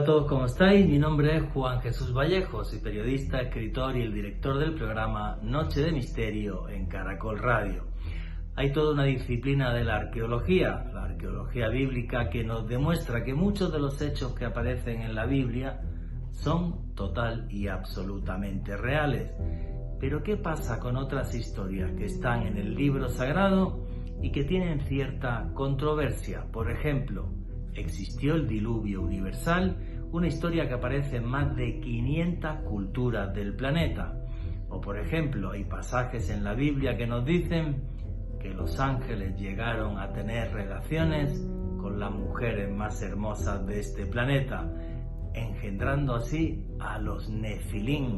Hola a todos, ¿cómo estáis? Mi nombre es Juan Jesús Vallejo, soy periodista, escritor y el director del programa Noche de Misterio en Caracol Radio. Hay toda una disciplina de la arqueología bíblica, que nos demuestra que muchos de los hechos que aparecen en la Biblia son total y absolutamente reales. Pero ¿qué pasa con otras historias que están en el libro sagrado y que tienen cierta controversia? Por ejemplo, ¿existió el diluvio universal? Una historia que aparece en más de 500 culturas del planeta. O por ejemplo, hay pasajes en la Biblia que nos dicen que los ángeles llegaron a tener relaciones con las mujeres más hermosas de este planeta, engendrando así a los Nefilín,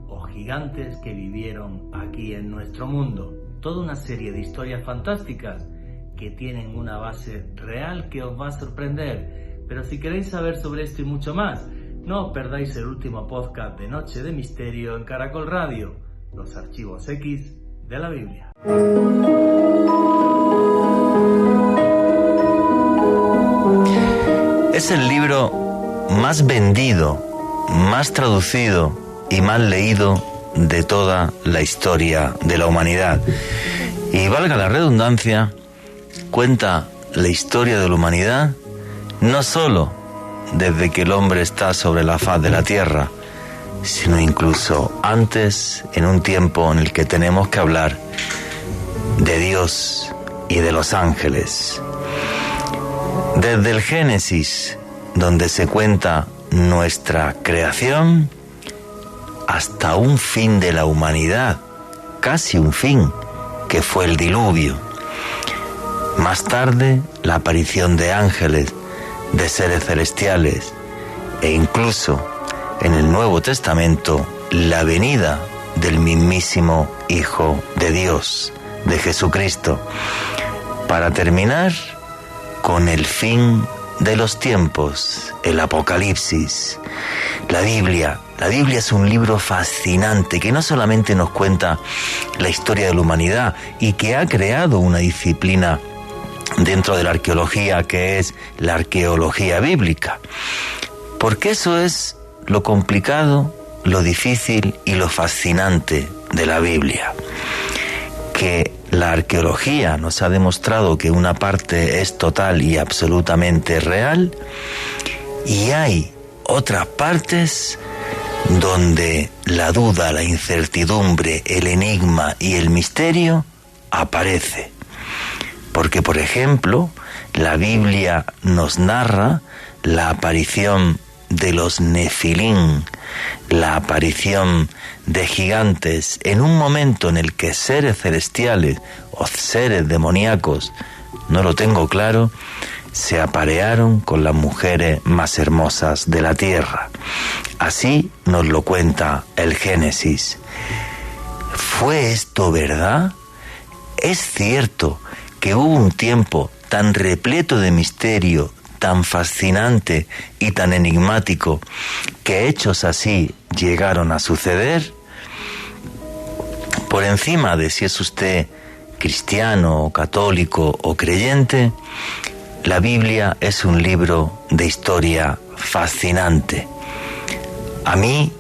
o gigantes que vivieron aquí en nuestro mundo. Toda una serie de historias fantásticas que tienen una base real que os va a sorprender. Pero si queréis saber sobre esto y mucho más, no os perdáis el último podcast de Noche de Misterio en Caracol Radio, los archivos X de la Biblia. Es el libro más vendido, más traducido y más leído de toda la historia de la humanidad. Y valga la redundancia, cuenta la historia de la humanidad no solo desde que el hombre está sobre la faz de la tierra, sino incluso antes, en un tiempo en el que tenemos que hablar de Dios y de los ángeles. Desde el Génesis, donde se cuenta nuestra creación, hasta un fin de la humanidad, casi un fin, que fue el diluvio. Más tarde, la aparición de ángeles, de seres celestiales, e incluso en el Nuevo Testamento, la venida del mismísimo Hijo de Dios, de Jesucristo, para terminar con el fin de los tiempos, el Apocalipsis. La Biblia es un libro fascinante que no solamente nos cuenta la historia de la humanidad y que ha creado una disciplina dentro de la arqueología, que es la arqueología bíblica, porque eso es lo complicado, lo difícil y lo fascinante de la Biblia, que la arqueología nos ha demostrado que una parte es total y absolutamente real, y hay otras partes donde la duda, la incertidumbre, el enigma y el misterio aparece. Porque, por ejemplo, la Biblia nos narra la aparición de los Nefilín, la aparición de gigantes en un momento en el que seres celestiales o seres demoníacos, no lo tengo claro, se aparearon con las mujeres más hermosas de la tierra. Así nos lo cuenta el Génesis. ¿Fue esto verdad? ¿Es cierto que hubo un tiempo tan repleto de misterio, tan fascinante y tan enigmático, que hechos así llegaron a suceder? Por encima de si es usted cristiano, o católico o creyente, la Biblia es un libro de historia fascinante. A mí,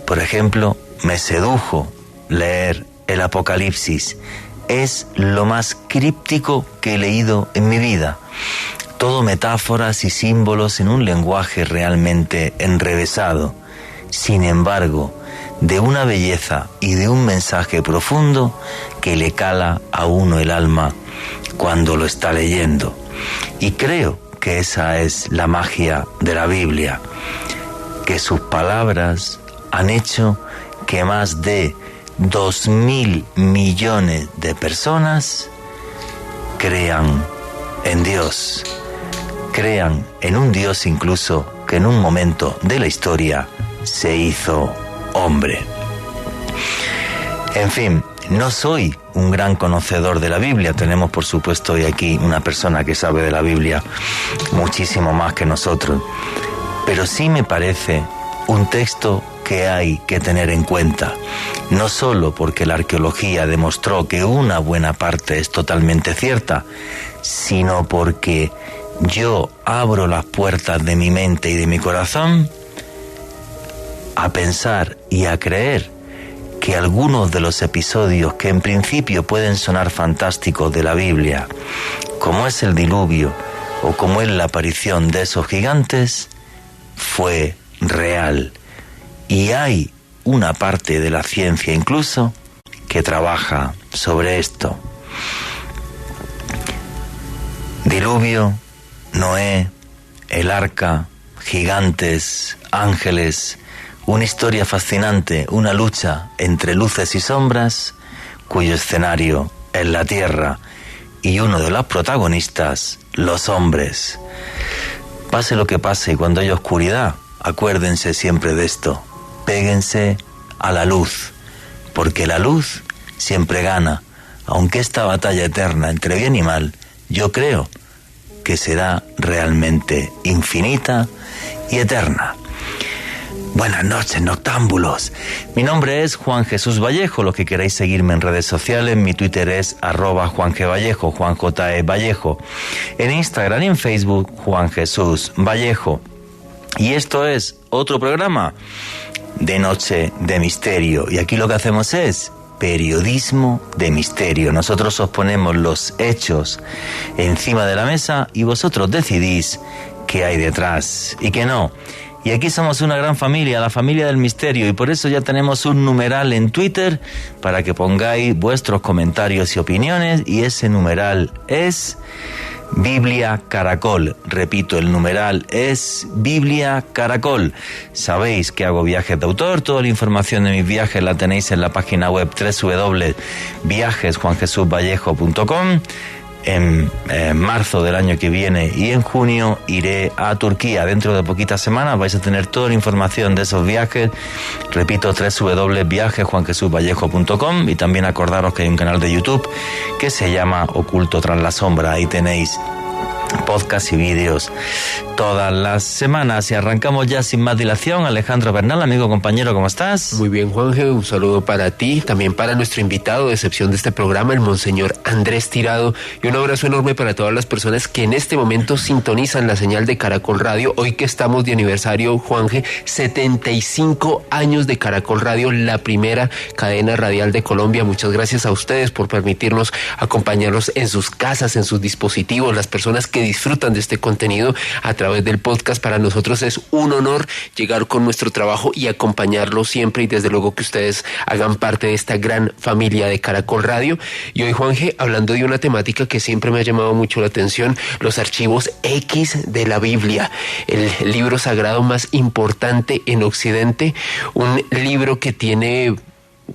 por ejemplo, me sedujo leer el Apocalipsis. Es lo más críptico que he leído en mi vida. Todo metáforas y símbolos en un lenguaje realmente enrevesado. Sin embargo, de una belleza y de un mensaje profundo que le cala a uno el alma cuando lo está leyendo. Y creo que esa es la magia de la Biblia, que sus palabras han hecho que más de 2.000 millones de personas crean en Dios, crean en un Dios incluso que en un momento de la historia se hizo hombre. En fin, no soy un gran conocedor de la Biblia. Tenemos, por supuesto, hoy aquí una persona que sabe de la Biblia muchísimo más que nosotros. Pero sí me parece un texto que hay que tener en cuenta, no solo porque la arqueología demostró que una buena parte es totalmente cierta, sino porque yo abro las puertas de mi mente y de mi corazón a pensar y a creer que algunos de los episodios que en principio pueden sonar fantásticos de la Biblia, como es el diluvio o como es la aparición de esos gigantes, fue real. Y hay una parte de la ciencia incluso que trabaja sobre esto. Diluvio, Noé, el arca, gigantes, ángeles, una historia fascinante, una lucha entre luces y sombras, cuyo escenario es la tierra y uno de los protagonistas, los hombres. Pase lo que pase, cuando hay oscuridad, acuérdense siempre de esto, péguense a la luz, porque la luz siempre gana, aunque esta batalla eterna entre bien y mal, yo creo que será realmente infinita y eterna. Buenas noches, noctámbulos. Mi nombre es Juan Jesús Vallejo. Los que queráis seguirme en redes sociales, mi Twitter es @JuanGVallejo, Juan J. E. Vallejo. En Instagram y en Facebook, Juan Jesús Vallejo. Y esto es otro programa de Noche de Misterio. Y aquí lo que hacemos es periodismo de misterio. Nosotros os ponemos los hechos encima de la mesa y vosotros decidís qué hay detrás y qué no. Y aquí somos una gran familia, la familia del misterio, y por eso ya tenemos un numeral en Twitter para que pongáis vuestros comentarios y opiniones, y ese numeral es Biblia Caracol. Repito, el numeral es Biblia Caracol. Sabéis que hago viajes de autor, toda la información de mis viajes la tenéis en la página web www.viajesjuanjesusvallejo.com. En marzo del año que viene y en junio iré a Turquía. Dentro de poquitas semanas vais a tener toda la información de esos viajes. Repito, www.viajesjuanjesusvallejo.com, y también acordaros que hay un canal de YouTube que se llama Oculto tras la sombra. Ahí tenéis podcast y vídeos todas las semanas. Y arrancamos ya sin más dilación. Alejandro Bernal, amigo, compañero, ¿cómo estás? Muy bien, Juanje, un saludo para ti, también para nuestro invitado de excepción de este programa, el Monseñor Andrés Tirado, y un abrazo enorme para todas las personas que en este momento sintonizan la señal de Caracol Radio. Hoy que estamos de aniversario, Juanje, 75 años de Caracol Radio, la primera cadena radial de Colombia. Muchas gracias a ustedes por permitirnos acompañarlos en sus casas, en sus dispositivos, las personas que disfrutan de este contenido a través del podcast. Para nosotros es un honor llegar con nuestro trabajo y acompañarlos siempre, y desde luego que ustedes hagan parte de esta gran familia de Caracol Radio. Y hoy, Juanje, hablando de una temática que siempre me ha llamado mucho la atención, los archivos X de la Biblia, el libro sagrado más importante en Occidente, un libro que tiene,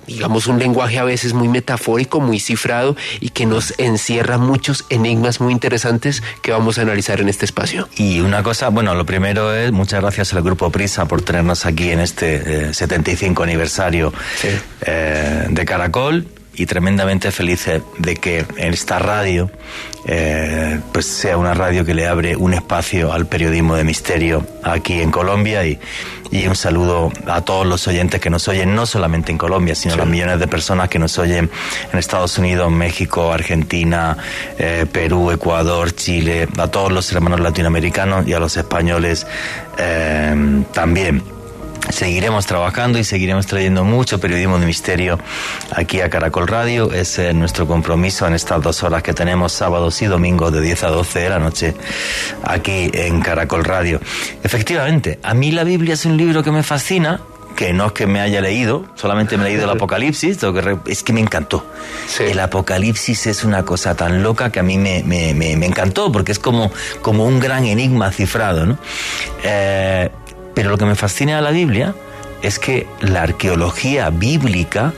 digamos, un lenguaje a veces muy metafórico, muy cifrado, y que nos encierra muchos enigmas muy interesantes que vamos a analizar en este espacio. Y una cosa, bueno, lo primero es muchas gracias al Grupo Prisa por tenernos aquí en este 75 aniversario de Caracol, y tremendamente felices de que esta radio pues sea una radio que le abre un espacio al periodismo de misterio aquí en Colombia, y un saludo a todos los oyentes que nos oyen no solamente en Colombia, sino a los millones de personas que nos oyen en Estados Unidos, México, Argentina, Perú, Ecuador, Chile, a todos los hermanos latinoamericanos y a los españoles también. Seguiremos trabajando y seguiremos trayendo mucho periodismo de misterio aquí a Caracol Radio. Es nuestro compromiso en estas 2 horas que tenemos sábados y domingos de 10 a 12 de la noche aquí en Caracol Radio. Efectivamente, a mí la Biblia es un libro que me fascina, que no es que me haya leído, solamente me he leído el Apocalipsis, es que me encantó. Sí. El Apocalipsis es una cosa tan loca que a mí me encantó, porque es como un gran enigma cifrado, ¿no? Pero lo que me fascina de la Biblia es que la arqueología bíblica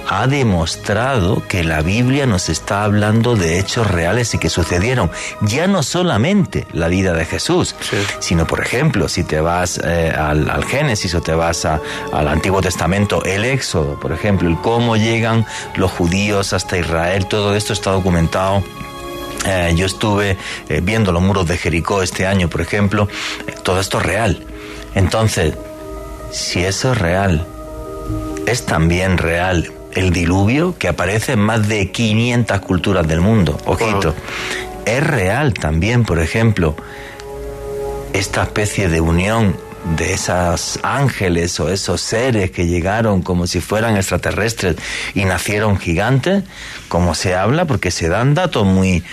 ha demostrado que la Biblia nos está hablando de hechos reales y que sucedieron. Ya no solamente la vida de Jesús, sí, sino, por ejemplo, si te vas al Génesis o te vas al Antiguo Testamento, el Éxodo, por ejemplo, el cómo llegan los judíos hasta Israel, todo esto está documentado. Yo estuve viendo los muros de Jericó este año, por ejemplo. Todo esto es real. Entonces, si eso es real, es también real el diluvio, que aparece en más de 500 culturas del mundo. Ojito. ¿Es real también, por ejemplo, esta especie de unión de esos ángeles o esos seres que llegaron como si fueran extraterrestres y nacieron gigantes, como se habla? Porque se dan datos muy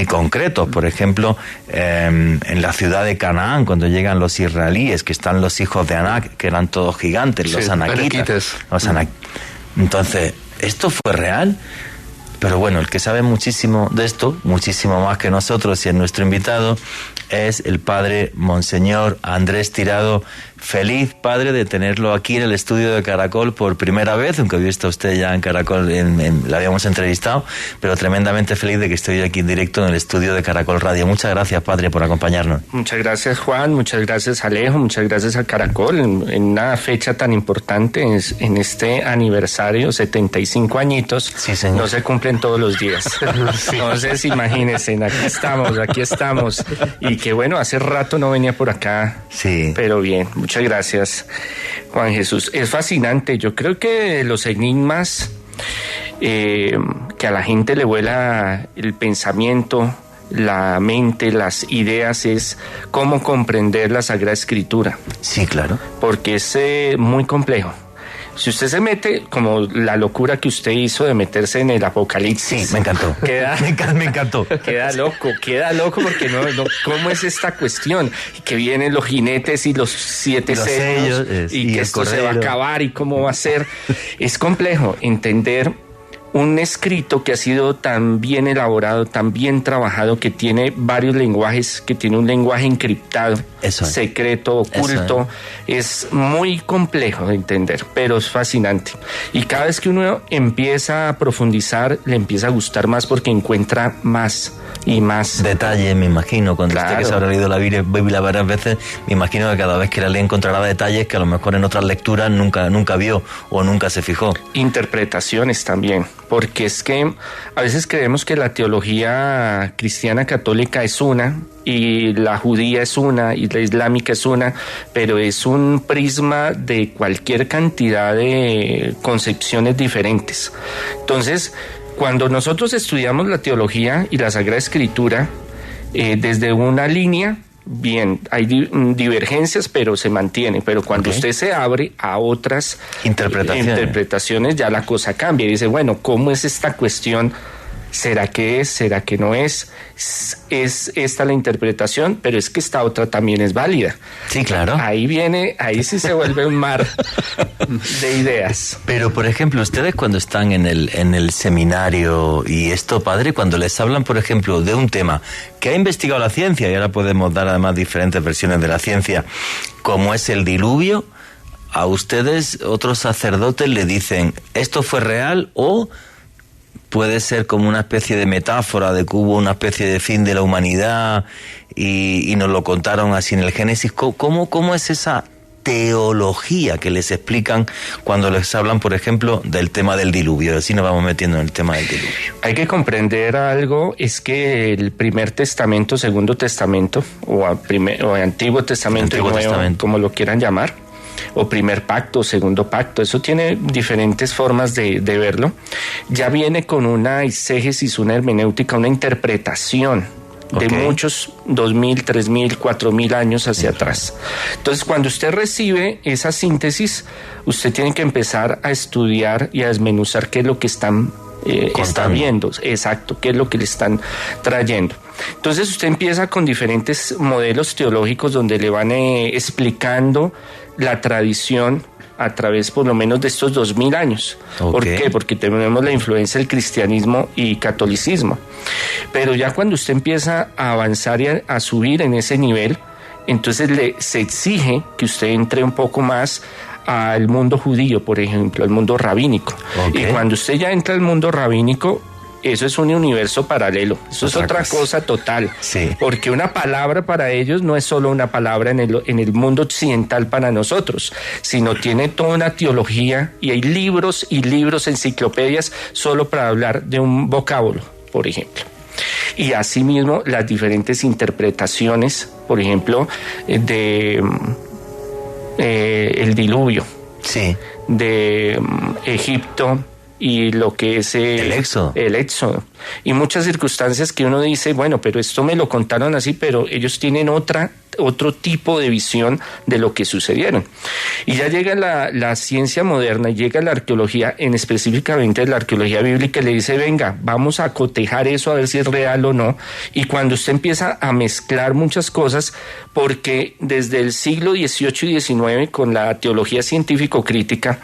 concretos. Por ejemplo, en la ciudad de Canaán, cuando llegan los israelíes, que están los hijos de Anak, que eran todos gigantes, los anaquitas. Entonces, ¿esto fue real? Pero bueno, el que sabe muchísimo de esto, muchísimo más que nosotros, y es nuestro invitado, es el padre Monseñor Andrés Tirado. Feliz, padre, de tenerlo aquí en el estudio de Caracol por primera vez, aunque he visto a usted ya en Caracol, la habíamos entrevistado, pero tremendamente feliz de que estoy aquí en directo en el estudio de Caracol Radio. Muchas gracias, padre, por acompañarnos. Muchas gracias, Juan, muchas gracias, Alejo, muchas gracias a Caracol en una fecha tan importante, en este aniversario, 75 añitos. Sí, señor. No se cumplen todos los días. Sí. Entonces, imagínense, aquí estamos, y que bueno, hace rato no venía por acá, sí, pero bien. Muchas gracias, Juan Jesús. Es fascinante. Yo creo que los enigmas que a la gente le vuela el pensamiento, la mente, las ideas, es cómo comprender la Sagrada Escritura. Sí, claro. Porque es muy complejo. Si usted se mete, como la locura que usted hizo de meterse en el Apocalipsis. Sí, me encantó. Me encantó. Queda loco porque no, ¿cómo es esta cuestión? Que vienen los jinetes y los 7 sellos y que esto se va a acabar y cómo va a ser. Es complejo entender un escrito que ha sido tan bien elaborado, tan bien trabajado, que tiene varios lenguajes, que tiene un lenguaje encriptado, secreto, oculto. Es muy complejo de entender, pero es fascinante. Y cada vez que uno empieza a profundizar, le empieza a gustar más porque encuentra más y más detalles, me imagino. Cuando usted, que se habrá leído la Biblia varias veces, me imagino que cada vez que la lee encontrará detalles que a lo mejor en otras lecturas nunca vio o nunca se fijó. Interpretaciones también, porque es que a veces creemos que la teología cristiana católica es una, y la judía es una, y la islámica es una, pero es un prisma de cualquier cantidad de concepciones diferentes. Entonces, cuando nosotros estudiamos la teología y la Sagrada Escritura desde una línea, bien, hay divergencias, pero se mantiene. Pero cuando usted se abre a otras interpretaciones, ya la cosa cambia. Y dice, bueno, ¿cómo es esta cuestión? ¿Será que es? ¿Será que no es? Es esta la interpretación, pero es que esta otra también es válida. Sí, claro. Ahí sí se vuelve un mar de ideas. Pero, por ejemplo, ustedes cuando están en el seminario y esto, padre, cuando les hablan, por ejemplo, de un tema que ha investigado la ciencia, y ahora podemos dar además diferentes versiones de la ciencia, como es el diluvio, a ustedes, otros sacerdotes, le dicen, ¿esto fue real o puede ser como una especie de metáfora de que hubo una especie de fin de la humanidad y nos lo contaron así en el Génesis? ¿Cómo es esa teología que les explican cuando les hablan, por ejemplo, del tema del diluvio? Así nos vamos metiendo en el tema del diluvio. Hay que comprender algo, es que el Primer Testamento, Segundo Testamento, o Antiguo Testamento, Nuevo, como lo quieran llamar, o primer pacto, segundo pacto, eso tiene diferentes formas de verlo, ya viene con una exégesis, una hermenéutica, una interpretación de muchos 2.000, 3.000, 4.000 años hacia atrás. Entonces, cuando usted recibe esa síntesis, usted tiene que empezar a estudiar y a desmenuzar qué es lo que están está viendo, exacto, qué es lo que le están trayendo. Entonces usted empieza con diferentes modelos teológicos donde le van explicando la tradición a través por lo menos de estos 2.000 años. ¿Por qué? Porque tenemos la influencia del cristianismo y catolicismo. Pero ya cuando usted empieza a avanzar y a subir en ese nivel, entonces se exige que usted entre un poco más al mundo judío, por ejemplo, al mundo rabínico. Y cuando usted ya entra al mundo rabínico, eso es un universo paralelo, eso es otra cosa total, porque una palabra para ellos no es solo una palabra en el mundo occidental para nosotros, sino tiene toda una teología y hay libros y libros, enciclopedias, solo para hablar de un vocábulo, por ejemplo. Y asimismo las diferentes interpretaciones, por ejemplo, de el diluvio, de Egipto, y lo que es el éxodo. Y muchas circunstancias que uno dice, bueno, pero esto me lo contaron así, pero ellos tienen otro tipo de visión de lo que sucedieron. Y ya llega la ciencia moderna, y llega la arqueología, específicamente la arqueología bíblica, y le dice, venga, vamos a cotejar eso a ver si es real o no. Y cuando usted empieza a mezclar muchas cosas, porque desde el siglo XVIII y XIX, con la teología científico-crítica,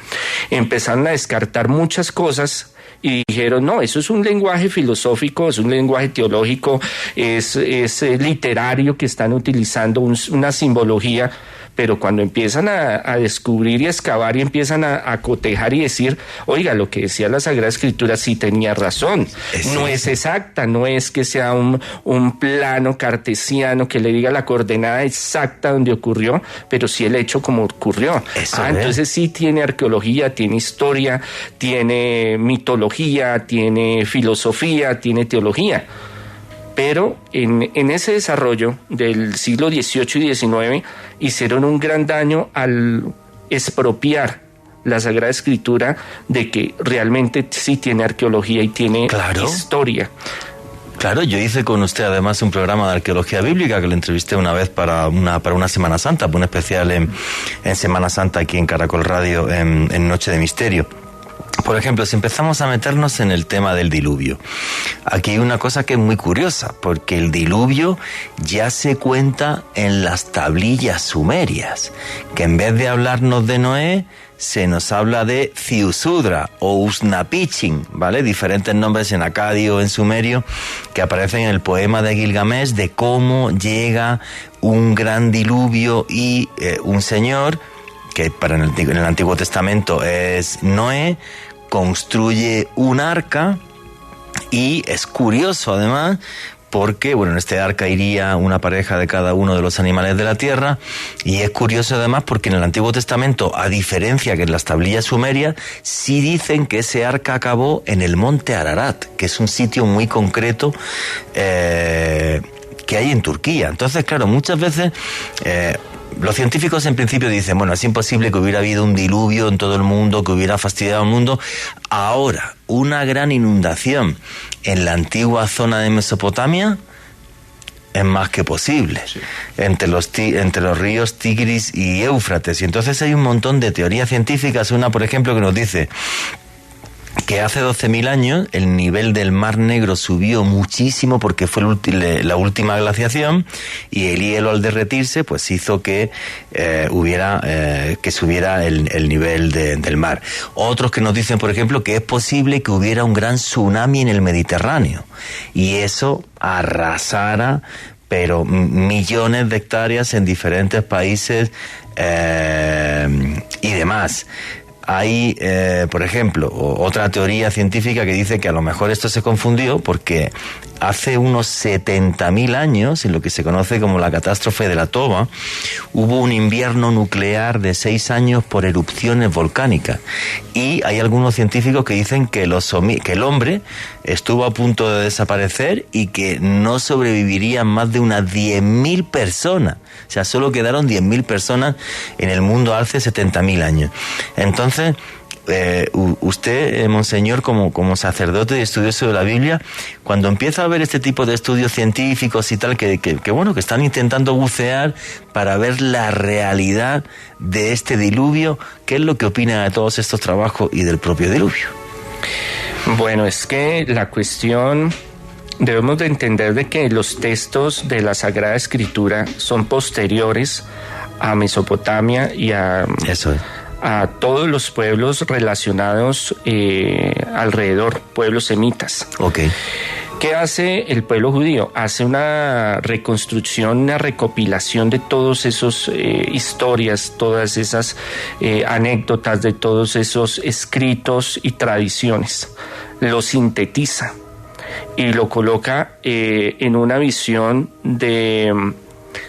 empezaron a descartar muchas cosas y dijeron, no, eso es un lenguaje filosófico, es un lenguaje teológico, es literario que están utilizando una simbología. Pero cuando empiezan a descubrir y a excavar y empiezan a cotejar y decir, oiga, lo que decía la Sagrada Escritura sí tenía razón, no es exacta, no es que sea un plano cartesiano que le diga la coordenada exacta donde ocurrió, pero sí el hecho como ocurrió. Entonces sí tiene arqueología, tiene historia, tiene mitología, tiene filosofía, tiene teología. Pero en ese desarrollo del siglo XVIII y XIX hicieron un gran daño al expropiar la Sagrada Escritura de que realmente sí tiene arqueología y tiene historia. Claro, yo hice con usted además un programa de arqueología bíblica que lo entrevisté una vez para una Semana Santa, un especial en Semana Santa aquí en Caracol Radio en Noche de Misterio. Por ejemplo, si empezamos a meternos en el tema del diluvio, aquí hay una cosa que es muy curiosa, porque el diluvio ya se cuenta en las tablillas sumerias, que en vez de hablarnos de Noé, se nos habla de Ziusudra o Usnapichin, ¿vale? Diferentes nombres en acadio o en sumerio que aparecen en el poema de Gilgamesh de cómo llega un gran diluvio y un señor, que en el Antiguo Testamento es Noé, construye un arca. Y es curioso además porque, bueno, en este arca iría una pareja de cada uno de los animales de la tierra, y es curioso además porque en el Antiguo Testamento, a diferencia que en las tablillas sumerias, sí dicen que ese arca acabó en el monte Ararat, que es un sitio muy concreto que hay en Turquía. Entonces, claro, muchas veces los científicos en principio dicen, bueno, es imposible que hubiera habido un diluvio en todo el mundo, que hubiera fastidiado al mundo. Ahora, una gran inundación en la antigua zona de Mesopotamia es más que posible, sí, entre los ríos Tigris y Éufrates. Y entonces hay un montón de teorías científicas. Una, por ejemplo, que nos dice que hace 12.000 años el nivel del Mar Negro subió muchísimo porque fue la última glaciación, y el hielo al derretirse pues hizo que que subiera el nivel del mar. Otros que nos dicen, por ejemplo, que es posible que hubiera un gran tsunami en el Mediterráneo y eso arrasara pero millones de hectáreas en diferentes países y demás. Hay, por ejemplo, otra teoría científica que dice que a lo mejor esto se confundió porque hace unos 70.000 años, en lo que se conoce como la catástrofe de la Toba, hubo un invierno nuclear de 6 años por erupciones volcánicas. Y hay algunos científicos que dicen que el hombre estuvo a punto de desaparecer y que no sobrevivirían más de unas 10.000 personas. O sea, solo quedaron 10.000 personas en el mundo hace 70.000 años. Entonces, usted, monseñor, como sacerdote y estudioso de la Biblia, cuando empieza a ver este tipo de estudios científicos y tal, que están intentando bucear para ver la realidad de este diluvio, ¿qué es lo que opina de todos estos trabajos y del propio diluvio? Bueno, es que la cuestión, debemos de entender de que los textos de la Sagrada Escritura son posteriores a Mesopotamia y a todos los pueblos relacionados alrededor, pueblos semitas. Okay. ¿Qué hace el pueblo judío? Hace una reconstrucción, una recopilación de todos esos historias, todas esas anécdotas, de todos esos escritos y tradiciones. Lo sintetiza y lo coloca en una visión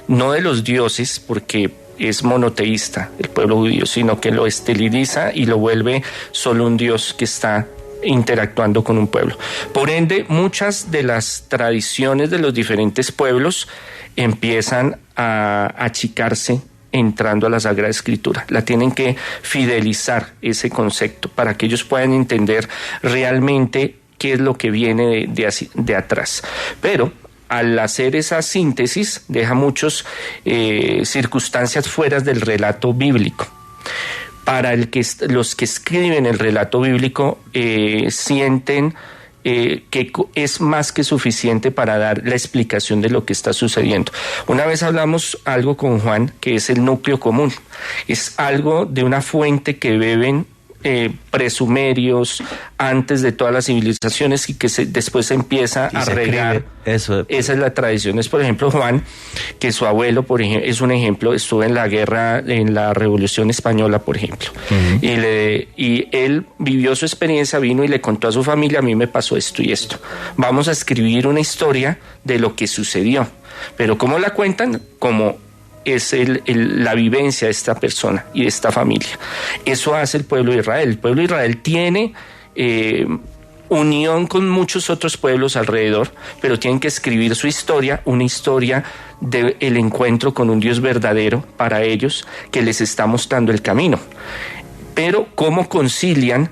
no de los dioses, porque es monoteísta el pueblo judío, sino que lo estiliza y lo vuelve solo un dios que está interactuando con un pueblo. Por ende, muchas de las tradiciones de los diferentes pueblos empiezan a achicarse entrando a la Sagrada Escritura. La tienen que fidelizar ese concepto para que ellos puedan entender realmente qué es lo que viene de atrás. Pero al hacer esa síntesis deja muchas circunstancias fuera del relato bíblico. Para los que escriben el relato bíblico sienten que es más que suficiente para dar la explicación de lo que está sucediendo. Una vez hablamos algo con Juan, que es el núcleo común. Es algo de una fuente que beben presumerios antes de todas las civilizaciones y que después se empieza a regar. Esa es la tradición. Es, por ejemplo, Juan, que su abuelo, por ejemplo, es un ejemplo, estuvo en la guerra, en la Revolución Española, por ejemplo. Uh-huh. Y él vivió su experiencia, vino y le contó a su familia: a mí me pasó esto y esto. Vamos a escribir una historia de lo que sucedió. Pero ¿cómo la cuentan? Como es la vivencia de esta persona y de esta familia. Eso hace el pueblo de Israel. El pueblo de Israel tiene unión con muchos otros pueblos alrededor, pero tienen que escribir su historia, una historia del encuentro con un Dios verdadero para ellos, que les está mostrando el camino. Pero ¿cómo concilian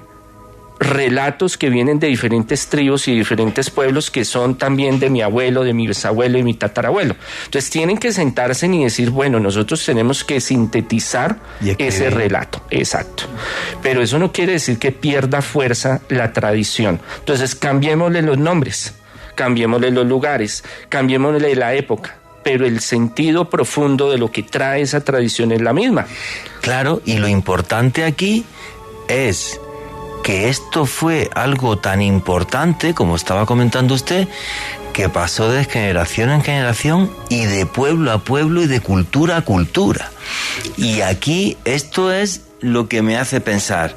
relatos que vienen de diferentes tribus y diferentes pueblos que son también de mi abuelo, de mi bisabuelo y mi tatarabuelo? Entonces tienen que sentarse y decir, bueno, nosotros tenemos que sintetizar ese relato. Exacto. Pero eso no quiere decir que pierda fuerza la tradición. Entonces cambiémosle los nombres, cambiémosle los lugares, cambiémosle la época, pero el sentido profundo de lo que trae esa tradición es la misma. Claro, y lo importante aquí es que esto fue algo tan importante, como estaba comentando usted, que pasó de generación en generación y de pueblo a pueblo y de cultura a cultura. Y aquí esto es lo que me hace pensar,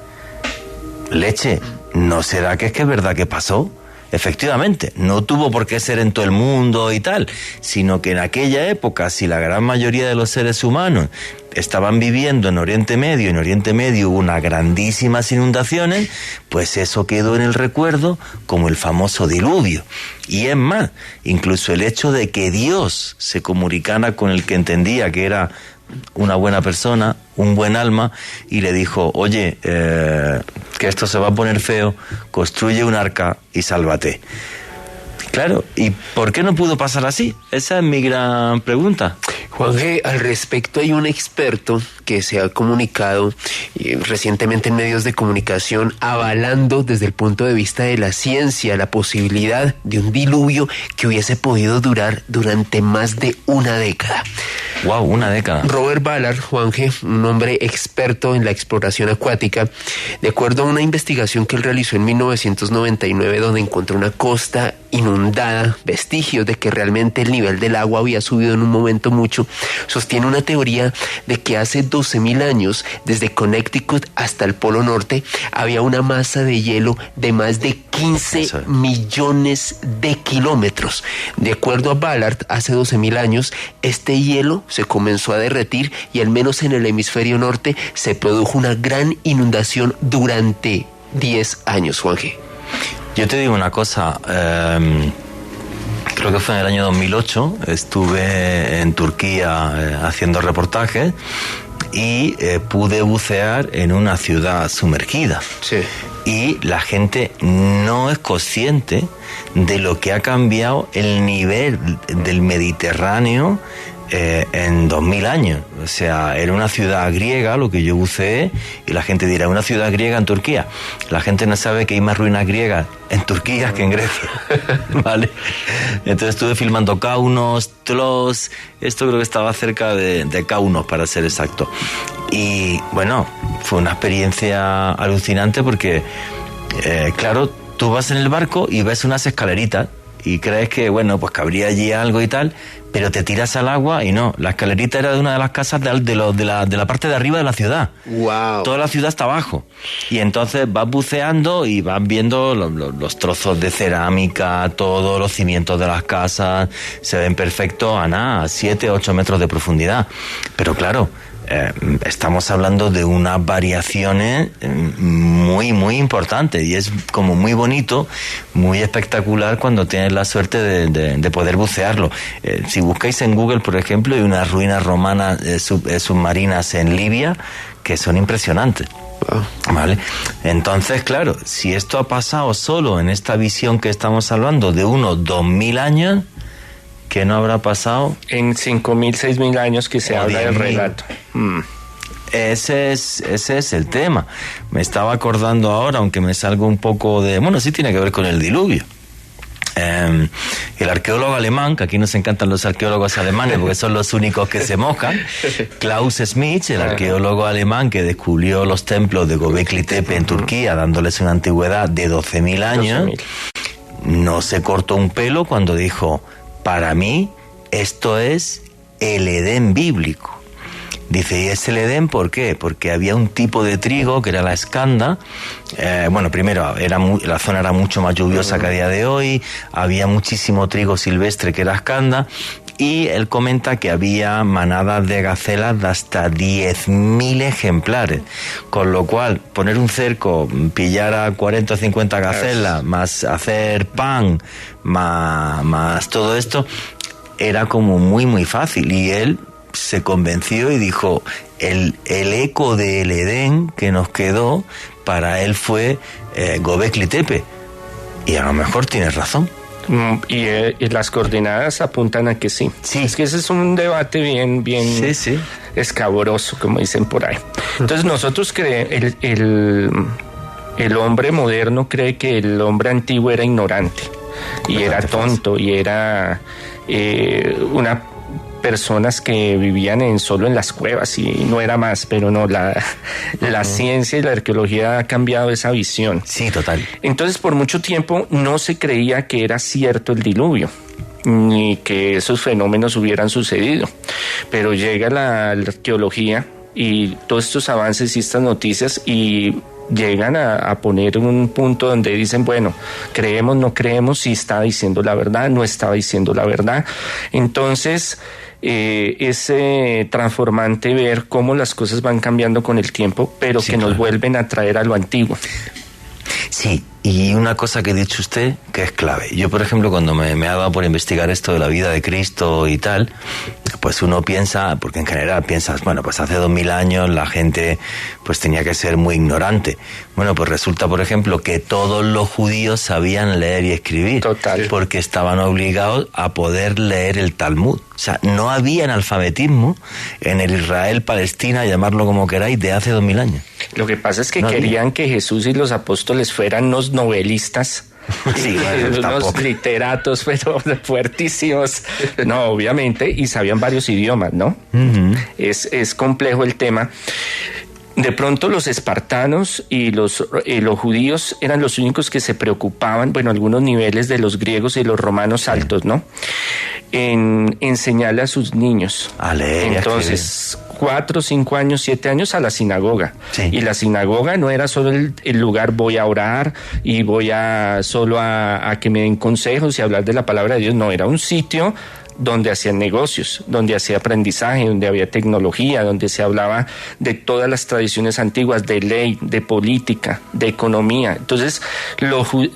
leche, ¿no será que es verdad que pasó? Efectivamente, no tuvo por qué ser en todo el mundo y tal, sino que en aquella época, si la gran mayoría de los seres humanos estaban viviendo en Oriente Medio, y en Oriente Medio hubo unas grandísimas inundaciones, pues eso quedó en el recuerdo como el famoso diluvio. Y es más, incluso el hecho de que Dios se comunicara con el que entendía que era una buena persona, un buen alma, y le dijo, oye, que esto se va a poner feo, construye un arca y sálvate. Claro, ¿y por qué no pudo pasar así? Esa es mi gran pregunta. Juan G., al respecto hay un experto que se ha comunicado recientemente en medios de comunicación avalando desde el punto de vista de la ciencia la posibilidad de un diluvio que hubiese podido durar durante más de una década. ¡Wow! Una década. Robert Ballard, Juan G., un hombre experto en la exploración acuática, de acuerdo a una investigación que él realizó en 1999, donde encontró una costa inundada, vestigios de que realmente el nivel del agua había subido en un momento mucho, sostiene una teoría de que hace 12.000 años, desde Connecticut hasta el Polo Norte, había una masa de hielo de más de 15 millones de kilómetros. De acuerdo a Ballard, hace 12.000 años, este hielo se comenzó a derretir y al menos en el hemisferio norte se produjo una gran inundación durante 10 años, Juan G. Yo te digo una cosa, creo que fue en el año 2008, estuve en Turquía haciendo reportajes y pude bucear en una ciudad sumergida. Sí. Y la gente no es consciente de lo que ha cambiado el nivel del Mediterráneo en 2000 años. O sea, era una ciudad griega lo que yo buceé, y la gente dirá, una ciudad griega en Turquía. La gente no sabe que hay más ruinas griegas en Turquía que en Grecia. ¿Vale? Entonces estuve filmando Kaunos, Tlos, esto creo que estaba cerca de Kaunos, para ser exacto. Y bueno, fue una experiencia alucinante porque, claro, tú vas en el barco y ves unas escaleritas y crees que, bueno, pues que habría allí algo y tal, pero te tiras al agua y no, la escalerita era de una de las casas de la parte de arriba de la ciudad. Wow. Toda la ciudad está abajo. Y entonces vas buceando y vas viendo los trozos de cerámica, todos los cimientos de las casas, se ven perfectos a 7, 8 metros de profundidad. Pero claro, estamos hablando de unas variaciones muy, muy importantes, y es como muy bonito, muy espectacular cuando tienes la suerte de poder bucearlo. Si buscáis en Google, por ejemplo, hay unas ruinas romanas submarinas en Libia que son impresionantes. Vale, entonces claro, si esto ha pasado solo en esta visión que estamos hablando de unos 2000 años, ¿qué no habrá pasado en 5000, 6000 años que se habla del relato? Ese es el tema. Me estaba acordando ahora, aunque me salgo un poco de... Bueno, sí tiene que ver con el diluvio. El arqueólogo alemán, que aquí nos encantan los arqueólogos alemanes porque son los únicos que se mojan, Klaus Schmitz, el arqueólogo alemán que descubrió los templos de Göbekli Tepe en Turquía, dándoles una antigüedad de 12.000 años, no se cortó un pelo cuando dijo: para mí esto es el Edén bíblico. Dice, ¿y es el Edén por qué? Porque había un tipo de trigo que era la escanda. Primero, la zona era mucho más lluviosa que a día de hoy, había muchísimo trigo silvestre que era escanda, y él comenta que había manadas de gacelas de hasta 10.000 ejemplares, con lo cual poner un cerco, pillar a 40 o 50 gacelas, más hacer pan, más todo esto, era como muy, muy fácil, y él se convenció y dijo, el eco del Edén que nos quedó para él fue Göbekli Tepe, y a lo mejor tienes razón. Y las coordenadas apuntan a que sí. Es que ese es un debate bien escabroso, como dicen por ahí. Entonces nosotros el hombre moderno cree que el hombre antiguo era ignorante y era tonto y era personas que vivían solo en las cuevas y no era más, pero no, la ciencia y la arqueología ha cambiado esa visión. Sí, total. Entonces, por mucho tiempo no se creía que era cierto el diluvio, ni que esos fenómenos hubieran sucedido. Pero llega la arqueología y todos estos avances y estas noticias y llegan a poner un punto donde dicen, bueno, creemos, no creemos, si está diciendo la verdad, no estaba diciendo la verdad. Entonces, es transformante ver cómo las cosas van cambiando con el tiempo, pero que nos vuelven a traer a lo antiguo. Sí, y una cosa que ha dicho usted que es clave. Yo, por ejemplo, cuando me ha dado por investigar esto de la vida de Cristo y tal, pues uno piensa, porque en general piensas, bueno, pues hace 2000 años la gente pues tenía que ser muy ignorante. Bueno, pues resulta, por ejemplo, que todos los judíos sabían leer y escribir. Total. Porque estaban obligados a poder leer el Talmud. O sea, no había analfabetismo en el Israel-Palestina, llamarlo como queráis, de hace 2000 años. Lo que pasa es que querían que Jesús y los apóstoles fueran unos novelistas, unos literatos, pero fuertísimos. No, obviamente, y sabían varios idiomas, ¿no? Uh-huh. Es complejo el tema. De pronto los espartanos y los judíos eran los únicos que se preocupaban, bueno, algunos niveles de los griegos y los romanos altos, ¿no? En enseñarle a sus niños. A leer. Entonces, 4, 5 años, 7 años a la sinagoga. Sí. Y la sinagoga no era solo el lugar, voy a orar y voy solo a que me den consejos y hablar de la palabra de Dios. No, era un sitio donde hacían negocios, donde hacía aprendizaje, donde había tecnología, donde se hablaba de todas las tradiciones antiguas, de ley, de política, de economía. Entonces,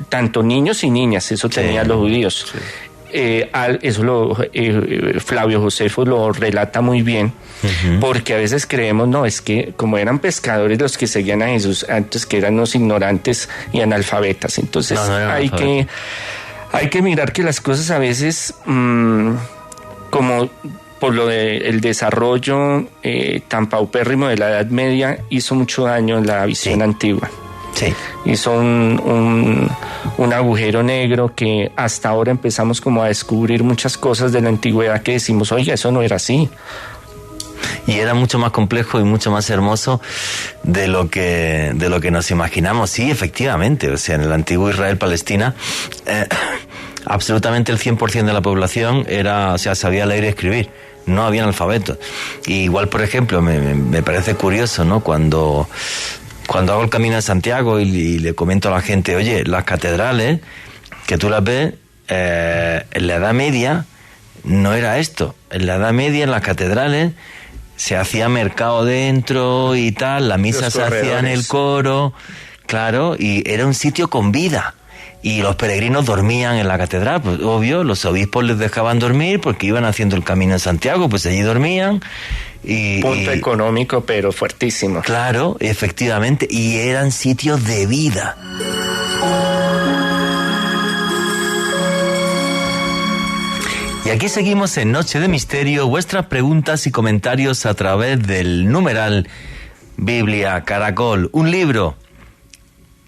tanto niños y niñas, eso tenían los judíos. Sí. Flavio Josefo lo relata muy bien, uh-huh. Porque a veces creemos, no, es que como eran pescadores los que seguían a Jesús antes, que eran los ignorantes y analfabetas. Entonces hay que mirar que las cosas a veces, como por lo del desarrollo tan paupérrimo de la Edad Media, hizo mucho daño en la visión antigua. Sí. Hizo un agujero negro que hasta ahora empezamos como a descubrir muchas cosas de la antigüedad que decimos, oiga, eso no era así. Y era mucho más complejo y mucho más hermoso de lo que nos imaginamos. Sí, efectivamente, o sea, en el antiguo Israel-Palestina, absolutamente el 100% de la población sabía leer y escribir. No había analfabetos. Y igual, por ejemplo, me parece curioso, ¿no? Cuando hago el Camino de Santiago y le comento a la gente, oye, las catedrales, que tú las ves, en la Edad Media no era esto. En la Edad Media, en las catedrales, se hacía mercado dentro y tal, la misa se hacía en el coro, claro, y era un sitio con vida. Y los peregrinos dormían en la catedral, pues obvio, los obispos les dejaban dormir porque iban haciendo el camino de Santiago, pues allí dormían. Punto económico, pero fuertísimo. Claro, efectivamente, y eran sitios de vida. Y aquí seguimos en Noche de Misterio, vuestras preguntas y comentarios a través del numeral Biblia Caracol, un libro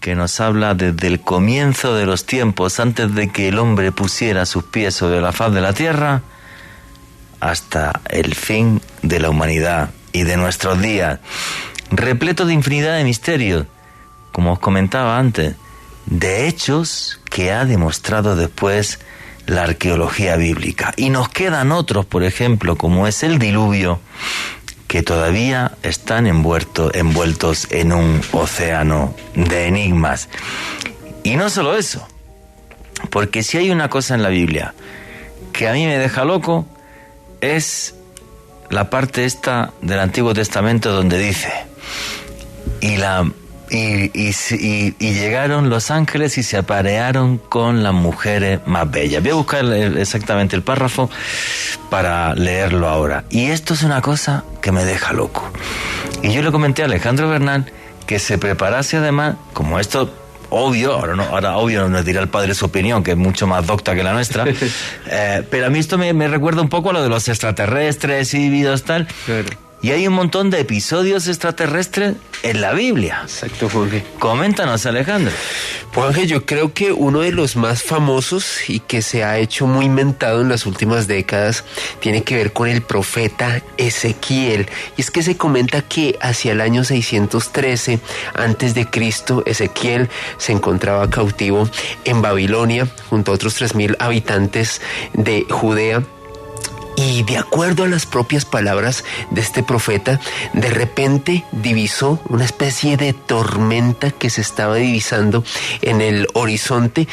que nos habla desde el comienzo de los tiempos, antes de que el hombre pusiera sus pies sobre la faz de la tierra, hasta el fin de la humanidad y de nuestros días, repleto de infinidad de misterios, como os comentaba antes, de hechos que ha demostrado después la arqueología bíblica. Y nos quedan otros, por ejemplo, como es el diluvio, que todavía están envueltos en un océano de enigmas. Y no solo eso, porque si hay una cosa en la Biblia que a mí me deja loco, es la parte esta del Antiguo Testamento donde dice: y llegaron los ángeles y se aparearon con las mujeres más bellas. Voy a buscar exactamente el párrafo para leerlo ahora. Y esto es una cosa que me deja loco. Y yo le comenté a Alejandro Bernal que se preparase, además, como esto, obvio, ahora obvio nos dirá el padre su opinión, que es mucho más docta que la nuestra, pero a mí esto me recuerda un poco a lo de los extraterrestres y vidas tal. Claro. Y hay un montón de episodios extraterrestres en la Biblia. Exacto, Jorge. Coméntanos, Alejandro. Jorge, yo creo que uno de los más famosos y que se ha hecho muy mentado en las últimas décadas tiene que ver con el profeta Ezequiel. Y es que se comenta que hacia el año 613 antes de Cristo, Ezequiel se encontraba cautivo en Babilonia junto a otros 3,000 habitantes de Judea. Y de acuerdo a las propias palabras de este profeta, de repente divisó una especie de tormenta que se estaba divisando en el horizonte.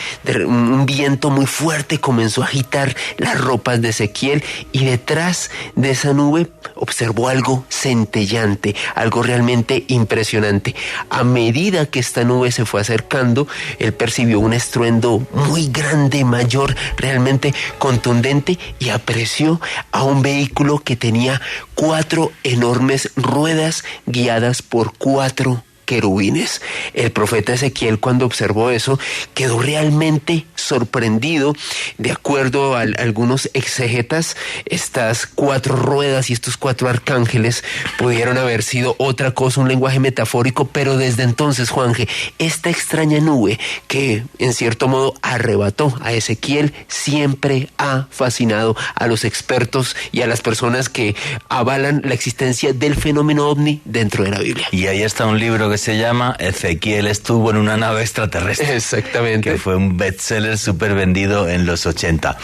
Un viento muy fuerte comenzó a agitar las ropas de Ezequiel y detrás de esa nube observó algo centellante, algo realmente impresionante. A medida que esta nube se fue acercando, él percibió un estruendo muy grande, mayor, realmente contundente, y apreció a un vehículo que tenía 4 enormes ruedas guiadas por 4 querubines. El profeta Ezequiel, cuando observó eso, quedó realmente sorprendido. De acuerdo a algunos exegetas, estas 4 ruedas y estos 4 arcángeles pudieron haber sido otra cosa, un lenguaje metafórico, pero desde entonces, Juanje, esta extraña nube que en cierto modo arrebató a Ezequiel siempre ha fascinado a los expertos y a las personas que avalan la existencia del fenómeno ovni dentro de la Biblia. Y ahí está un libro que se llama Ezequiel estuvo en una nave extraterrestre. Exactamente. Que fue un bestseller súper vendido en los 80.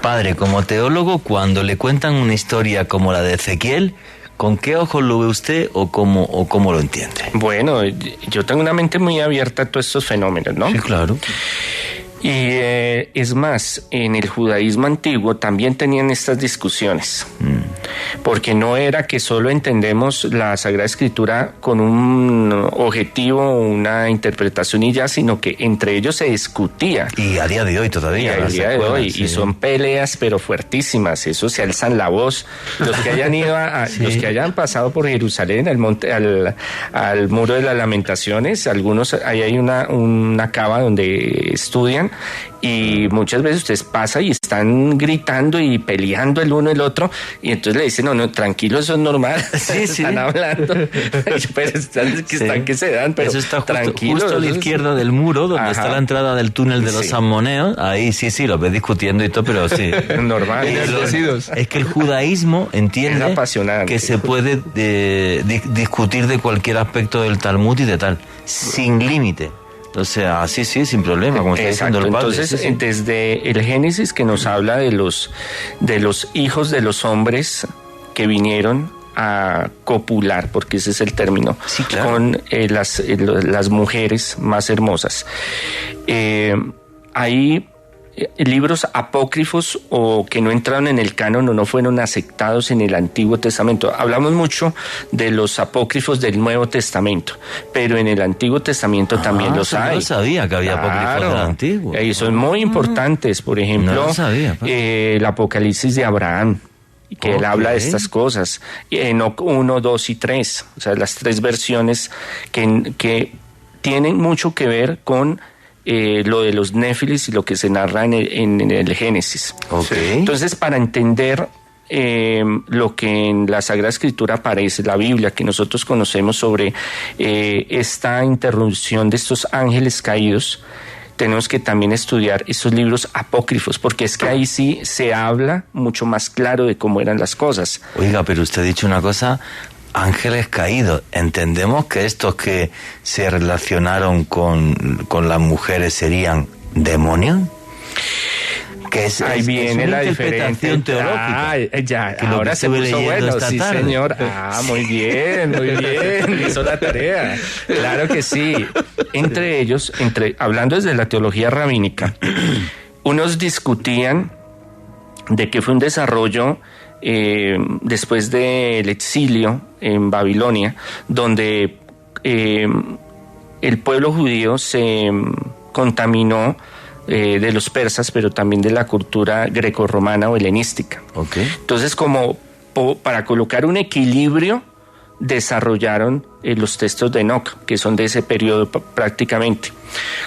Padre, como teólogo, cuando le cuentan una historia como la de Ezequiel, ¿con qué ojos lo ve usted o cómo lo entiende? Bueno, yo tengo una mente muy abierta a todos estos fenómenos, ¿no? Sí, claro. Y es más, en el judaísmo antiguo también tenían estas discusiones, porque no era que solo entendemos la Sagrada Escritura con un objetivo, una interpretación y ya, sino que entre ellos se discutía. Y a día de hoy todavía. Y a día de hoy, sí. Y son peleas pero fuertísimas, eso se alzan la voz. Los que hayan ido sí. Los que hayan pasado por Jerusalén, al Muro de las Lamentaciones, algunos, ahí hay una cava donde estudian, y muchas veces usted pasa y están gritando y peleando el uno el otro, y entonces le dicen, no, tranquilo, eso es normal. Sí, están hablando, pero están que se dan, pero eso está tranquilo. Justo a la izquierda del muro, donde está la entrada del túnel de los salmoneos, ahí sí, lo ves discutiendo y todo, pero sí. Normal. Es que el judaísmo entiende que se puede discutir de cualquier aspecto del Talmud y de tal, sin límite. O sea, sí, sin problema, como está diciendo el padre. Entonces, desde el Génesis, que nos habla de los hijos de los hombres que vinieron a copular, porque ese es el término, sí, claro, con las mujeres más hermosas. Ahí libros apócrifos o que no entraron en el canon o no fueron aceptados en el Antiguo Testamento. Hablamos mucho de los apócrifos del Nuevo Testamento, pero en el Antiguo Testamento también los hay. No sabía que había apócrifos del Antiguo. Y son muy importantes. Por ejemplo, no sabía, el Apocalipsis de Abraham, que él habla de estas cosas. Enoc 1, 2 y 3. O sea, las 3 versiones que tienen mucho que ver con lo de los néfilis y lo que se narra en el Génesis. Okay. Entonces, para entender lo que en la Sagrada Escritura aparece, la Biblia, que nosotros conocemos sobre esta interrupción de estos ángeles caídos, tenemos que también estudiar esos libros apócrifos, porque es que ahí sí se habla mucho más claro de cómo eran las cosas. Oiga, pero usted ha dicho una cosa... Ángeles caídos. ¿Entendemos que estos que se relacionaron con las mujeres serían demonios? Que ahí viene la interpretación teológica. Ya, ahora se puso bueno, sí, tarde. Señor. Muy bien, hizo la tarea. Claro que sí. Entre ellos, hablando desde la teología rabínica, unos discutían de que fue un desarrollo después del exilio en Babilonia, donde el pueblo judío se contaminó de los persas, pero también de la cultura grecorromana o helenística. Okay. Entonces, como para colocar un equilibrio, desarrollaron los textos de Enoc, que son de ese periodo prácticamente,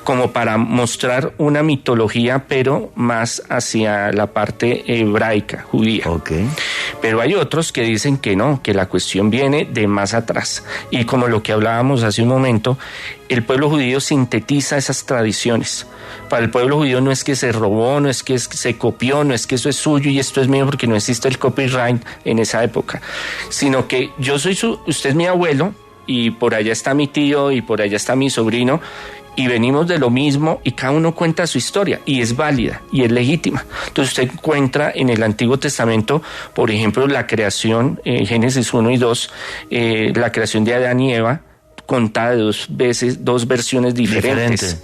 como para mostrar una mitología, pero más hacia la parte hebraica, judía. Okay. Pero hay otros que dicen que no, que la cuestión viene de más atrás. Y como lo que hablábamos hace un momento, el pueblo judío sintetiza esas tradiciones. Para el pueblo judío no es que se robó, no es que se copió, no es que eso es suyo y esto es mío, porque no existe el copyright en esa época, sino que usted es mi abuelo y por allá está mi tío y por allá está mi sobrino, y venimos de lo mismo y cada uno cuenta su historia y es válida y es legítima. Entonces usted encuentra en el Antiguo Testamento, por ejemplo, la creación, Génesis 1 y 2, la creación de Adán y Eva, contada de dos versiones diferentes.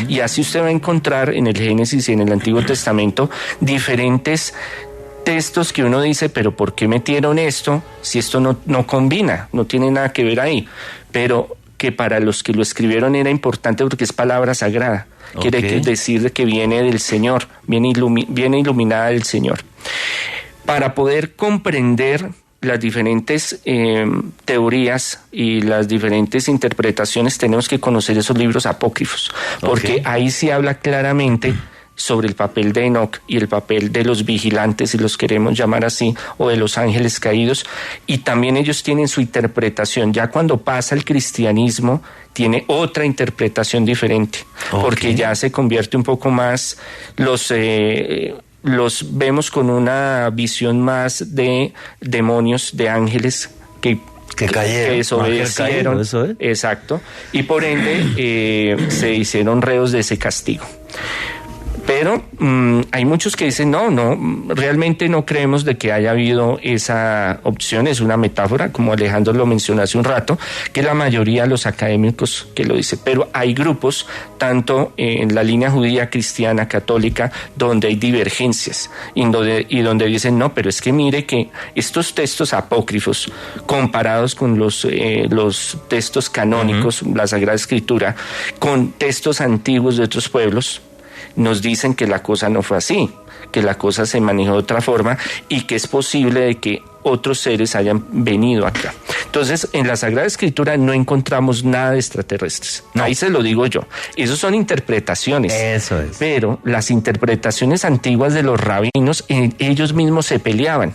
Y así usted va a encontrar en el Génesis y en el Antiguo Testamento diferentes textos que uno dice, pero ¿por qué metieron esto si esto no combina? No tiene nada que ver ahí. Pero que para los que lo escribieron era importante porque es palabra sagrada. Okay. Quiere decir que viene del Señor, viene iluminada del Señor. Para poder comprender las diferentes teorías y las diferentes interpretaciones, tenemos que conocer esos libros apócrifos, porque ahí sí habla claramente sobre el papel de Enoc y el papel de los vigilantes, si los queremos llamar así, o de los ángeles caídos, y también ellos tienen su interpretación. Ya cuando pasa el cristianismo, tiene otra interpretación diferente, porque ya se convierte un poco más, los vemos con una visión más de demonios, de ángeles que cayeron, que desobedecieron, caído, ¿eso es? Exacto, y por ende se hicieron reos de ese castigo. Pero hay muchos que dicen, no, realmente no creemos de que haya habido esa opción, es una metáfora, como Alejandro lo mencionó hace un rato, que la mayoría de los académicos que lo dicen, pero hay grupos, tanto en la línea judía, cristiana, católica, donde hay divergencias, y donde dicen, no, pero es que mire que estos textos apócrifos, comparados con los textos canónicos, la Sagrada Escritura, con textos antiguos de otros pueblos, nos dicen que la cosa no fue así, que la cosa se manejó de otra forma y que es posible de que otros seres hayan venido acá. Entonces, en la Sagrada Escritura no encontramos nada de extraterrestres. No. Ahí se lo digo yo. Esos son interpretaciones. Eso es. Pero las interpretaciones antiguas de los rabinos, ellos mismos se peleaban.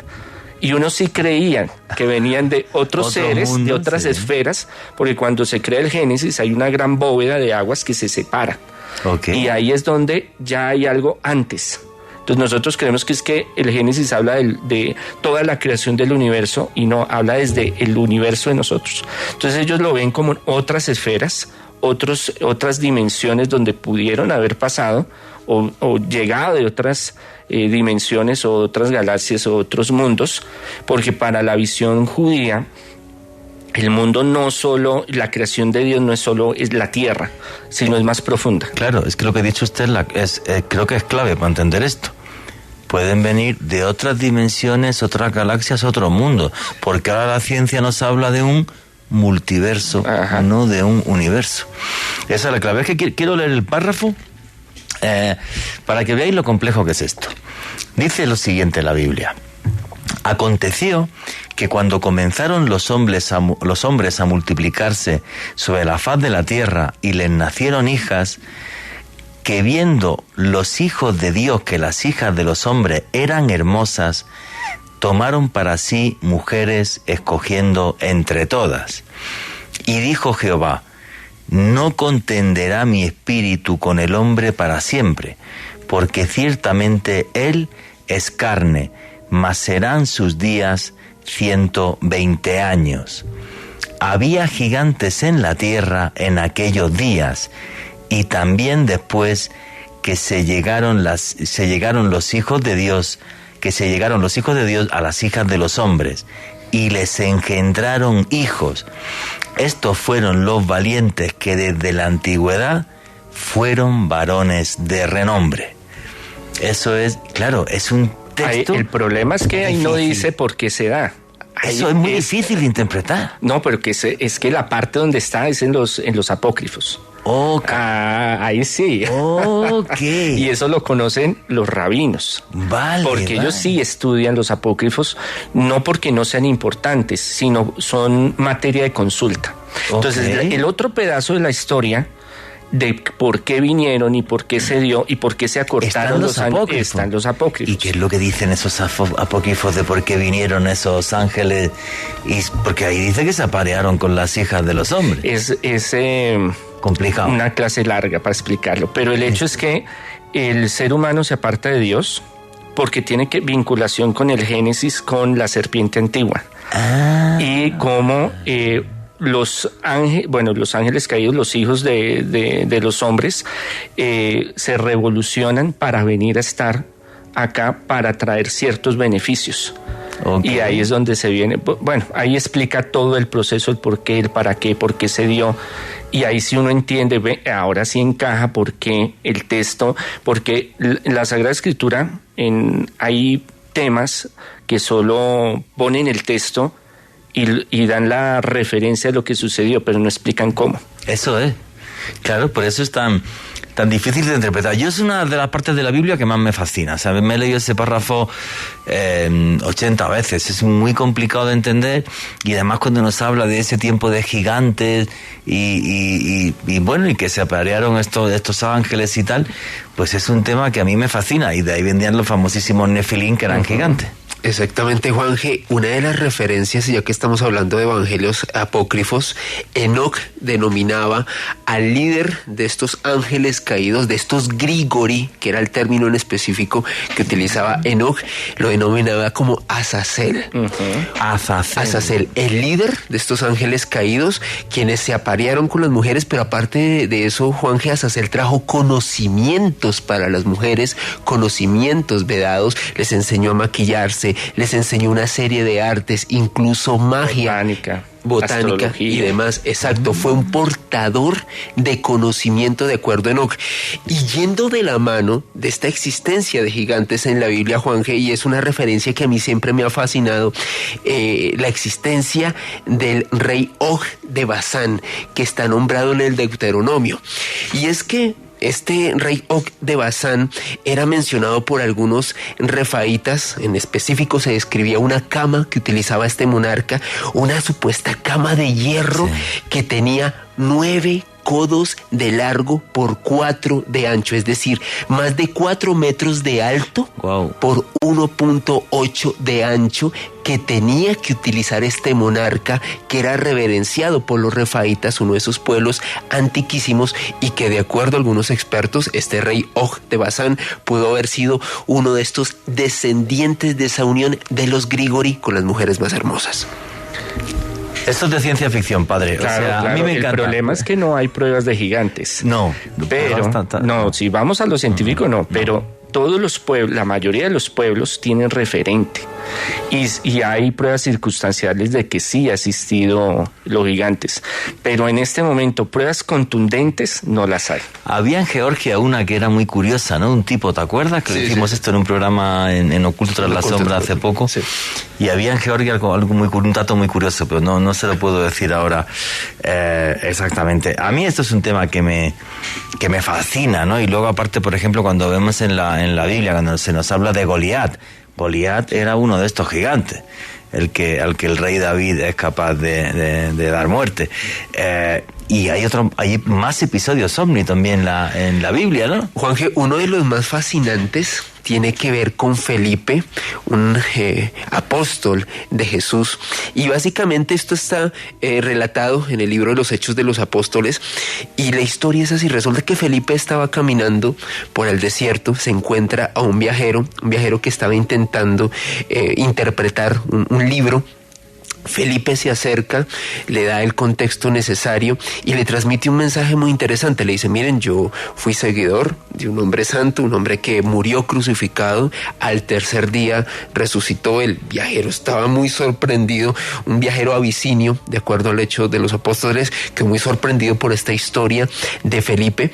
Y unos sí creían que venían de otros seres, mundo, de otras esferas, porque cuando se crea el Génesis hay una gran bóveda de aguas que se separa. Y ahí es donde ya hay algo antes. Entonces nosotros creemos que es que el Génesis habla de toda la creación del universo y no habla desde el universo de nosotros. Entonces ellos lo ven como otras esferas, otras dimensiones donde pudieron haber pasado o llegado de otras dimensiones o otras galaxias o otros mundos, porque para la visión judía el mundo no solo, la creación de Dios no es solo es la tierra, sino es más profunda. Claro, es que lo que ha dicho usted creo que es clave para entender esto. Pueden venir de otras dimensiones, otras galaxias, otro mundo, porque ahora la ciencia nos habla de un multiverso, no de un universo. Esa es la clave. Es que quiero leer el párrafo para que veáis lo complejo que es esto. Dice lo siguiente la Biblia: aconteció que cuando comenzaron los hombres a multiplicarse sobre la faz de la tierra y les nacieron hijas, que viendo los hijos de Dios que las hijas de los hombres eran hermosas, tomaron para sí mujeres escogiendo entre todas. Y dijo Jehová: no contenderá mi espíritu con el hombre para siempre, porque ciertamente él es carne, mas serán sus días 120 años. Había gigantes en la tierra en aquellos días, y también después que se llegaron los hijos de Dios a las hijas de los hombres, y les engendraron hijos. Estos fueron los valientes que desde la antigüedad fueron varones de renombre. Eso es, claro, es un texto. El problema es que ahí no dice por qué se da. Eso es muy difícil de interpretar. No, pero es que la parte donde está es en los apócrifos. Okay. Ahí sí. Okay. Y eso lo conocen los rabinos. Porque ellos sí estudian los apócrifos, no porque no sean importantes, sino son materia de consulta. Entonces, el otro pedazo de la historia de por qué vinieron y por qué se dio y por qué se acortaron están los apócrifos. ¿Y qué es lo que dicen esos apócrifos de por qué vinieron esos ángeles? Porque ahí dice que se aparearon con las hijas de los hombres. Es complicado. Una clase larga para explicarlo, pero el hecho es que el ser humano se aparta de Dios porque tiene vinculación con el Génesis, con la serpiente antigua. Y como los ángeles caídos, los hijos de los hombres, se revolucionan para venir a estar acá para traer ciertos beneficios. Y ahí es donde se viene, ahí explica todo el proceso, el por qué, el para qué, por qué se dio. Y ahí sí uno entiende, ahora sí encaja por qué el texto, porque la Sagrada Escritura, hay temas que solo ponen el texto y dan la referencia a lo que sucedió, pero no explican cómo. Eso es. Claro, por eso es tan difícil de interpretar. Yo es una de las partes de la Biblia que más me fascina. ¿Sabes? Me he leído ese párrafo 80 veces. Es muy complicado de entender, y además cuando nos habla de ese tiempo de gigantes y que se aparearon estos ángeles y tal, pues es un tema que a mí me fascina, y de ahí vendían los famosísimos Nefilín, que eran gigantes. Exactamente, Juanje. Una de las referencias, ya que estamos hablando de evangelios apócrifos, Enoc denominaba al líder de estos ángeles caídos, de estos Grigori, que era el término en específico que utilizaba Enoc, lo denominaba como Azazel. Azazel, el líder de estos ángeles caídos, quienes se aparearon con las mujeres, pero aparte de eso, Juanje, Azazel trajo conocimientos para las mujeres, conocimientos vedados, les enseñó a maquillarse, les enseñó una serie de artes, incluso magia, botánica y demás. Exacto, fue un portador de conocimiento de acuerdo a Enoc. Y yendo de la mano de esta existencia de gigantes en la Biblia, Juanje, y es una referencia que a mí siempre me ha fascinado, la existencia del rey Og de Basán, que está nombrado en el Deuteronomio. Y es que este rey Og de Basán era mencionado por algunos refaítas. En específico se describía una cama que utilizaba este monarca, una supuesta cama de hierro que tenía 9 codos de largo por 4 de ancho, es decir, más de 4 metros de alto por 1.8 de ancho, que tenía que utilizar este monarca, que era reverenciado por los refaítas, uno de esos pueblos antiquísimos, y que de acuerdo a algunos expertos, este rey Og de Basán pudo haber sido uno de estos descendientes de esa unión de los Grigori con las mujeres más hermosas. Esto es de ciencia ficción, padre. Claro, a mí me encanta. El problema es que no hay pruebas de gigantes. Pero si vamos a lo científico, pero todos los pueblos, la mayoría de los pueblos tienen referente. Y hay pruebas circunstanciales de que sí ha existido los gigantes, pero en este momento pruebas contundentes no las hay. Había en Georgia una que era muy curiosa, ¿no? Un tipo, ¿te acuerdas? Que hicimos esto en un programa en Oculto tras la sombra hace poco. Sí. Y había en Georgia un dato muy curioso, pero no se lo puedo decir ahora exactamente. A mí esto es un tema que me fascina, ¿no? Y luego aparte, por ejemplo, cuando vemos en la Biblia, cuando se nos habla de Goliat era uno de estos gigantes, al que el rey David es capaz de dar muerte. Y hay más episodios ovni también en la Biblia, ¿no? Juanje, uno de los más fascinantes tiene que ver con Felipe, un apóstol de Jesús. Y básicamente esto está relatado en el libro de los Hechos de los Apóstoles. Y la historia es así. Resulta que Felipe estaba caminando por el desierto, se encuentra a un viajero que estaba intentando interpretar un libro. Felipe se acerca, le da el contexto necesario y le transmite un mensaje muy interesante. Le dice, miren, yo fui seguidor de un hombre santo, un hombre que murió crucificado, al tercer día resucitó. El viajero estaba muy sorprendido, un viajero abisinio, de acuerdo al Hecho de los Apóstoles, que muy sorprendido por esta historia de Felipe,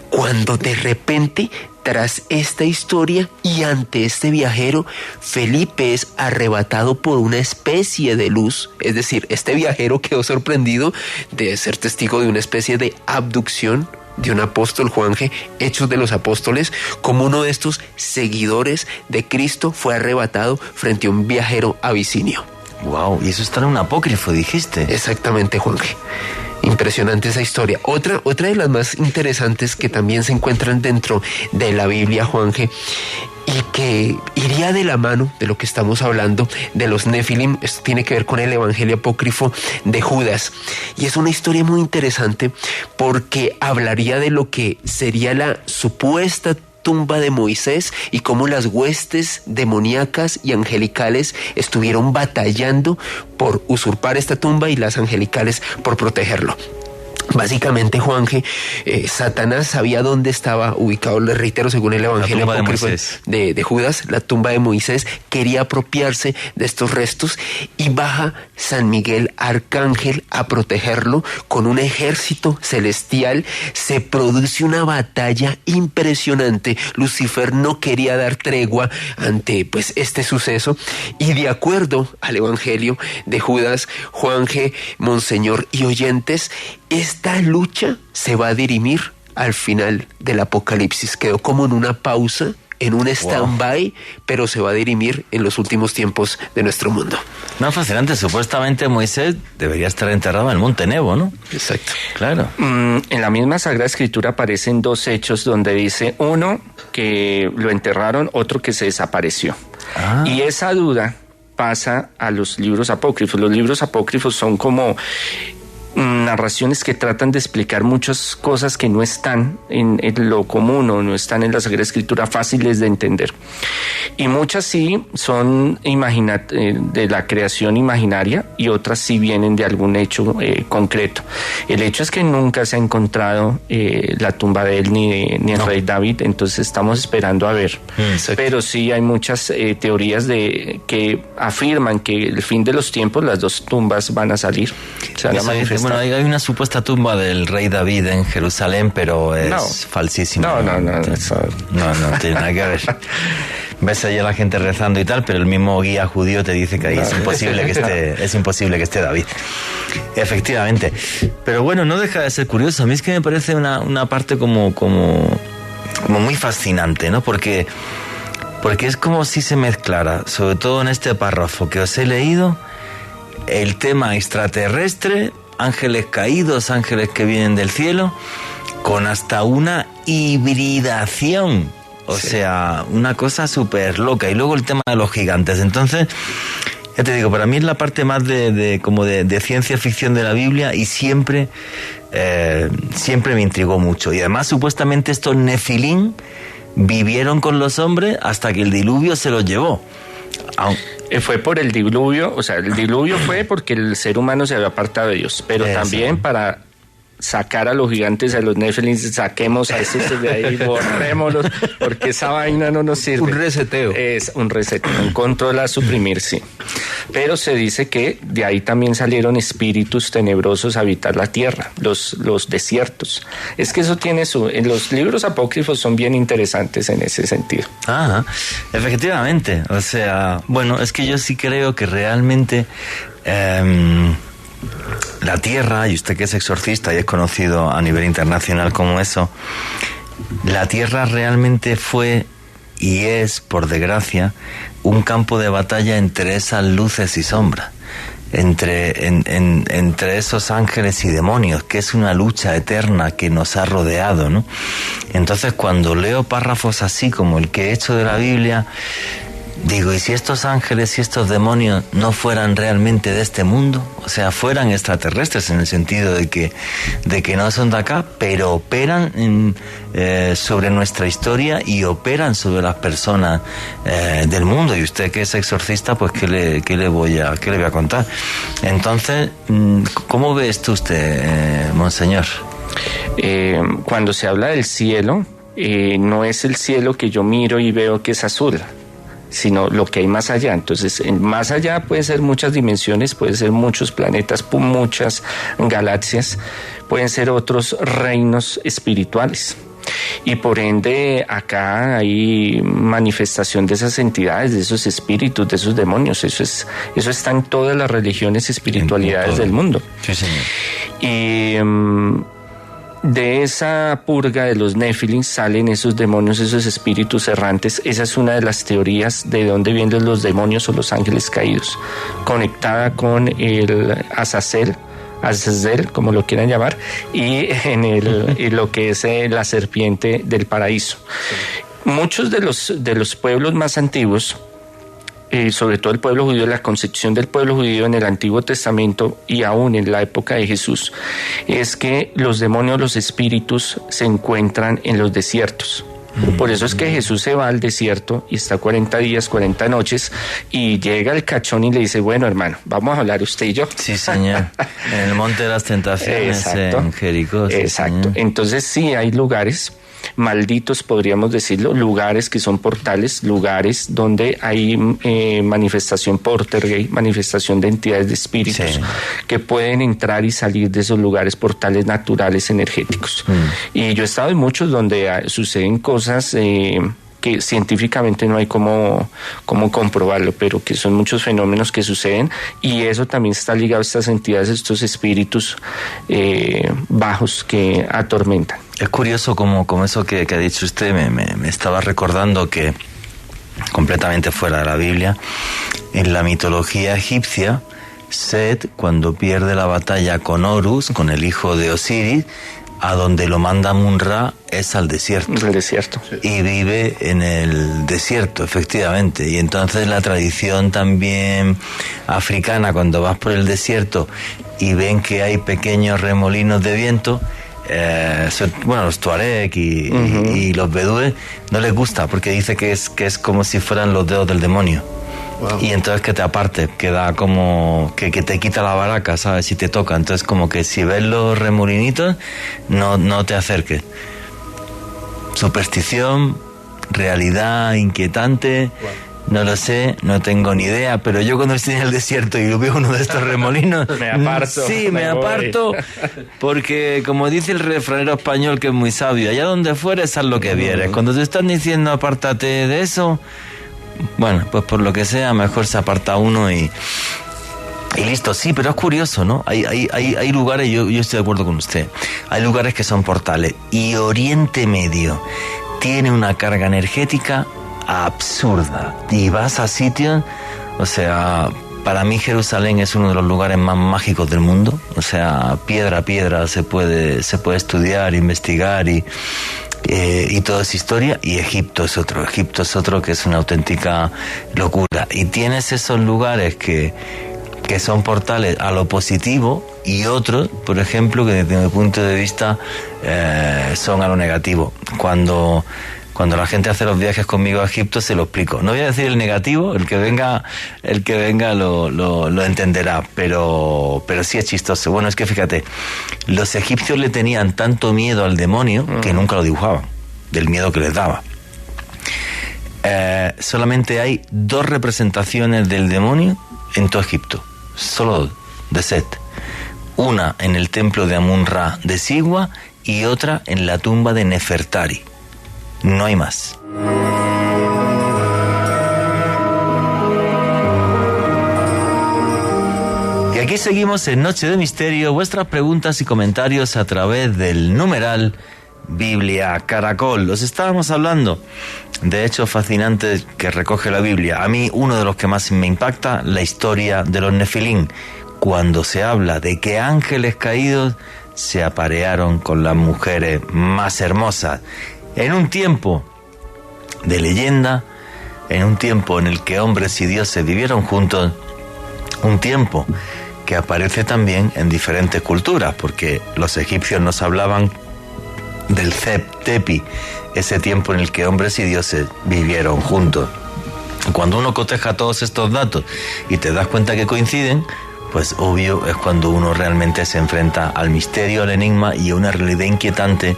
cuando de repente, tras esta historia y ante este viajero, Felipe es arrebatado por una especie de luz. Es decir, este viajero quedó sorprendido de ser testigo de una especie de abducción de un apóstol, Juanje. Hechos de los Apóstoles, como uno de estos seguidores de Cristo fue arrebatado frente a un viajero abisinio. Wow, y eso está en un apócrifo, dijiste. Exactamente, Juanje. Impresionante esa historia. Otra de las más interesantes que también se encuentran dentro de la Biblia, Juanje, y que iría de la mano de lo que estamos hablando de los Nefilim. Esto tiene que ver con el evangelio apócrifo de Judas. Y es una historia muy interesante porque hablaría de lo que sería la supuesta tumba de Moisés y cómo las huestes demoníacas y angelicales estuvieron batallando por usurpar esta tumba y las angelicales por protegerlo. Básicamente, Juanje, Satanás sabía dónde estaba ubicado, le reitero, según el evangelio apócrifo de Judas, la tumba de Moisés. Quería apropiarse de estos restos y baja San Miguel Arcángel a protegerlo con un ejército celestial. Se produce una batalla impresionante. Lucifer no quería dar tregua ante este suceso, y de acuerdo al evangelio de Judas, Juanje, monseñor y oyentes, esta lucha se va a dirimir al final del Apocalipsis. Quedó como en una pausa, en un stand-by, pero se va a dirimir en los últimos tiempos de nuestro mundo. No, fascinante. Supuestamente Moisés debería estar enterrado en el Monte Nebo, ¿no? Exacto. Claro. En la misma Sagrada Escritura aparecen dos hechos donde dice, uno que lo enterraron, otro que se desapareció. Y esa duda pasa a los libros apócrifos. Los libros apócrifos son como narraciones que tratan de explicar muchas cosas que no están en lo común o no están en la Sagrada Escritura fáciles de entender. Y muchas sí son de la creación imaginaria, y otras sí vienen de algún hecho concreto. El hecho es que nunca se ha encontrado la tumba de él ni el rey David, entonces estamos esperando a ver. Pero sí hay muchas teorías que afirman que el fin de los tiempos las dos tumbas van a salir. Se van a manifestar. Bueno, hay una supuesta tumba del rey David en Jerusalén, pero es falsísima. No tiene nada que ver. Ves allí a la gente rezando y tal, pero el mismo guía judío te dice que ahí es imposible que esté David. Efectivamente. Pero bueno, no deja de ser curioso. A mí es que me parece una parte como muy fascinante, ¿no? Porque es como si se mezclara, sobre todo en este párrafo que os he leído, el tema extraterrestre, ángeles caídos, ángeles que vienen del cielo, con hasta una hibridación. O sea, una cosa súper loca. Y luego el tema de los gigantes. Entonces, ya te digo, para mí es la parte más de ciencia ficción de la Biblia, y siempre me intrigó mucho. Y además, supuestamente estos Nefilim vivieron con los hombres hasta que el diluvio se los llevó. Fue por el diluvio, o sea, el diluvio fue porque el ser humano se había apartado de Dios, pero también para sacar a los gigantes, a los Nephilim, saquemos a esos de ahí, borrémoslos, porque esa vaina no nos sirve. Un reseteo. Es un reseteo, un control a suprimir, sí. Pero se dice que de ahí también salieron espíritus tenebrosos a habitar la tierra, los desiertos. Es que eso tiene los libros apócrifos son bien interesantes en ese sentido. Ah, efectivamente. O sea, bueno, es que yo sí creo que realmente la Tierra, y usted que es exorcista y es conocido a nivel internacional como eso, la Tierra realmente fue y es, por desgracia, un campo de batalla entre esas luces y sombras, entre esos ángeles y demonios, que es una lucha eterna que nos ha rodeado, ¿no? Entonces, cuando leo párrafos así como el que he hecho de la Biblia, digo, ¿y si estos ángeles y estos demonios no fueran realmente de este mundo? O sea, fueran extraterrestres en el sentido de que no son de acá, pero operan sobre nuestra historia y operan sobre las personas del mundo. Y usted que es exorcista, pues ¿qué le voy a contar? Entonces, ¿cómo ve esto usted, monseñor? Cuando se habla del cielo, no es el cielo que yo miro y veo que es azul, sino lo que hay más allá. Entonces, más allá puede ser muchas dimensiones, puede ser muchos planetas, muchas galaxias, pueden ser otros reinos espirituales. Y por ende, acá hay manifestación de esas entidades, de esos espíritus, de esos demonios. Eso está en todas las religiones y espiritualidades del mundo. Sí, señor. Y de esa purga de los Nephilim salen esos demonios, esos espíritus errantes. Esa es una de las teorías de dónde vienen los demonios o los ángeles caídos, conectada con el Azazel, como lo quieran llamar, y y lo que es la serpiente del paraíso. Muchos de los pueblos más antiguos, sobre todo el pueblo judío, la concepción del pueblo judío en el Antiguo Testamento y aún en la época de Jesús, es que los demonios, los espíritus, se encuentran en los desiertos. Por eso es que Jesús se va al desierto y está 40 días, 40 noches, y llega el cachón y le dice, bueno, hermano, vamos a hablar usted y yo. Sí, señor. En el Monte de las Tentaciones, exacto, en Jericó. Sí, exacto. Señor. Entonces sí hay lugares malditos, podríamos decirlo, lugares que son portales, lugares donde hay manifestación poltergeist, manifestación de entidades de espíritus, sí, que pueden entrar y salir de esos lugares, portales naturales energéticos. Y yo he estado en muchos donde suceden cosas que científicamente no hay cómo comprobarlo, pero que son muchos fenómenos que suceden, y eso también está ligado a estas entidades, estos espíritus bajos que atormentan. Es curioso como eso que ha dicho usted, me estaba recordando que, completamente fuera de la Biblia, en la mitología egipcia, Set, cuando pierde la batalla con Horus, con el hijo de Osiris, a donde lo manda Mun-Ra es al desierto. El desierto. Y vive en el desierto, efectivamente. Y entonces la tradición también africana, cuando vas por el desierto y ven que hay pequeños remolinos de viento, los tuareg y los bedúes, no les gusta porque dice que es como si fueran los dedos del demonio. Wow. Y entonces que te aparte, que da como que te quita la baraca, ¿sabes? Si te toca. Entonces como que si ves los remolinitos, no te acerques. Superstición, realidad inquietante. Wow. No lo sé, no tengo ni idea, pero yo cuando estoy en el desierto y veo uno de estos remolinos, me aparto. Sí, me aparto, porque como dice el refranero español, que es muy sabio, allá donde fueres, haz lo que vieres. Cuando te están diciendo apártate de eso, bueno, pues por lo que sea, mejor se aparta uno y listo. Sí, pero es curioso, ¿no? Hay lugares, yo estoy de acuerdo con usted, hay lugares que son portales, y Oriente Medio tiene una carga energética absurda, y vas a sitios, o sea, para mí Jerusalén es uno de los lugares más mágicos del mundo, o sea, piedra a piedra se puede estudiar, investigar y toda esa historia. Y Egipto es otro que es una auténtica locura, y tienes esos lugares que son portales a lo positivo, y otros, por ejemplo, que desde mi punto de vista son a lo negativo. Cuando Cuando la gente hace los viajes conmigo a Egipto se lo explico. No voy a decir el negativo, el que venga lo entenderá, pero sí es chistoso. Bueno, es que fíjate, los egipcios le tenían tanto miedo al demonio que nunca lo dibujaban, del miedo que les daba. Solamente hay 2 representaciones del demonio en todo Egipto, solo 2, de Set. Una en el templo de Amun-Ra de Sigua y otra en la tumba de Nefertari. No hay más. Y aquí seguimos en Noche de Misterio. Vuestras preguntas y comentarios a través del numeral Biblia Caracol. Os estábamos hablando de hechos fascinantes que recoge la Biblia. A mí uno de los que más me impacta, la historia de los Nefilín, cuando se habla de que ángeles caídos se aparearon con las mujeres más hermosas. En un tiempo de leyenda, en un tiempo en el que hombres y dioses vivieron juntos, un tiempo que aparece también en diferentes culturas, porque los egipcios nos hablaban del Zep-Tepi, ese tiempo en el que hombres y dioses vivieron juntos. Cuando uno coteja todos estos datos y te das cuenta que coinciden, pues obvio es cuando uno realmente se enfrenta al misterio, al enigma y a una realidad inquietante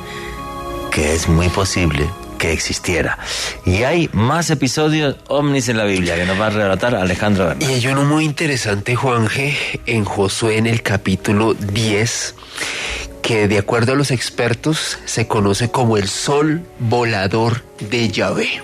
que es muy posible que existiera. Y hay más episodios ovnis en la Biblia que nos va a relatar Alejandro Bernal. Y hay uno muy interesante, Juanje, en Josué, en el capítulo 10, que de acuerdo a los expertos se conoce como el sol volador de Yahvé.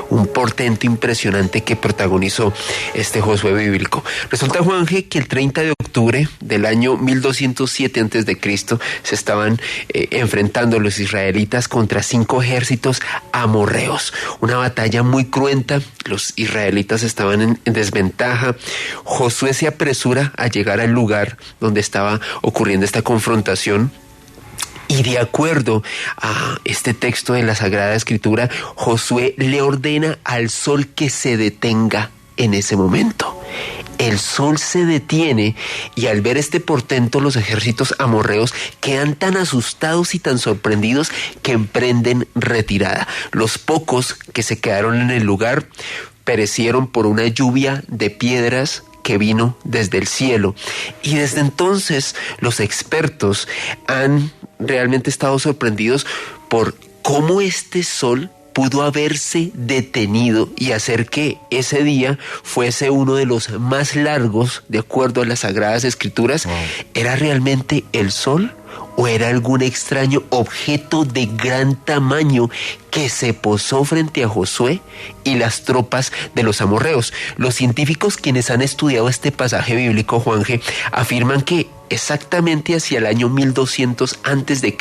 Un portento impresionante que protagonizó este Josué bíblico. Resulta, Juanje, que el 30 de octubre del año 1207 a.C. se estaban enfrentando los israelitas contra 5 ejércitos amorreos. Una batalla muy cruenta, los israelitas estaban en desventaja. Josué se apresura a llegar al lugar donde estaba ocurriendo esta confrontación. Y de acuerdo a este texto de la Sagrada Escritura, Josué le ordena al sol que se detenga en ese momento. El sol se detiene y al ver este portento los ejércitos amorreos quedan tan asustados y tan sorprendidos que emprenden retirada. Los pocos que se quedaron en el lugar perecieron por una lluvia de piedras que vino desde el cielo. Y desde entonces los expertos han realmente estado sorprendidos por cómo este sol pudo haberse detenido y hacer que ese día fuese uno de los más largos, de acuerdo a las Sagradas Escrituras. Wow. ¿Era realmente el sol o era algún extraño objeto de gran tamaño que se posó frente a Josué y las tropas de los amorreos? Los científicos quienes han estudiado este pasaje bíblico, Juanje, afirman que exactamente hacia el año 1200 a.C.,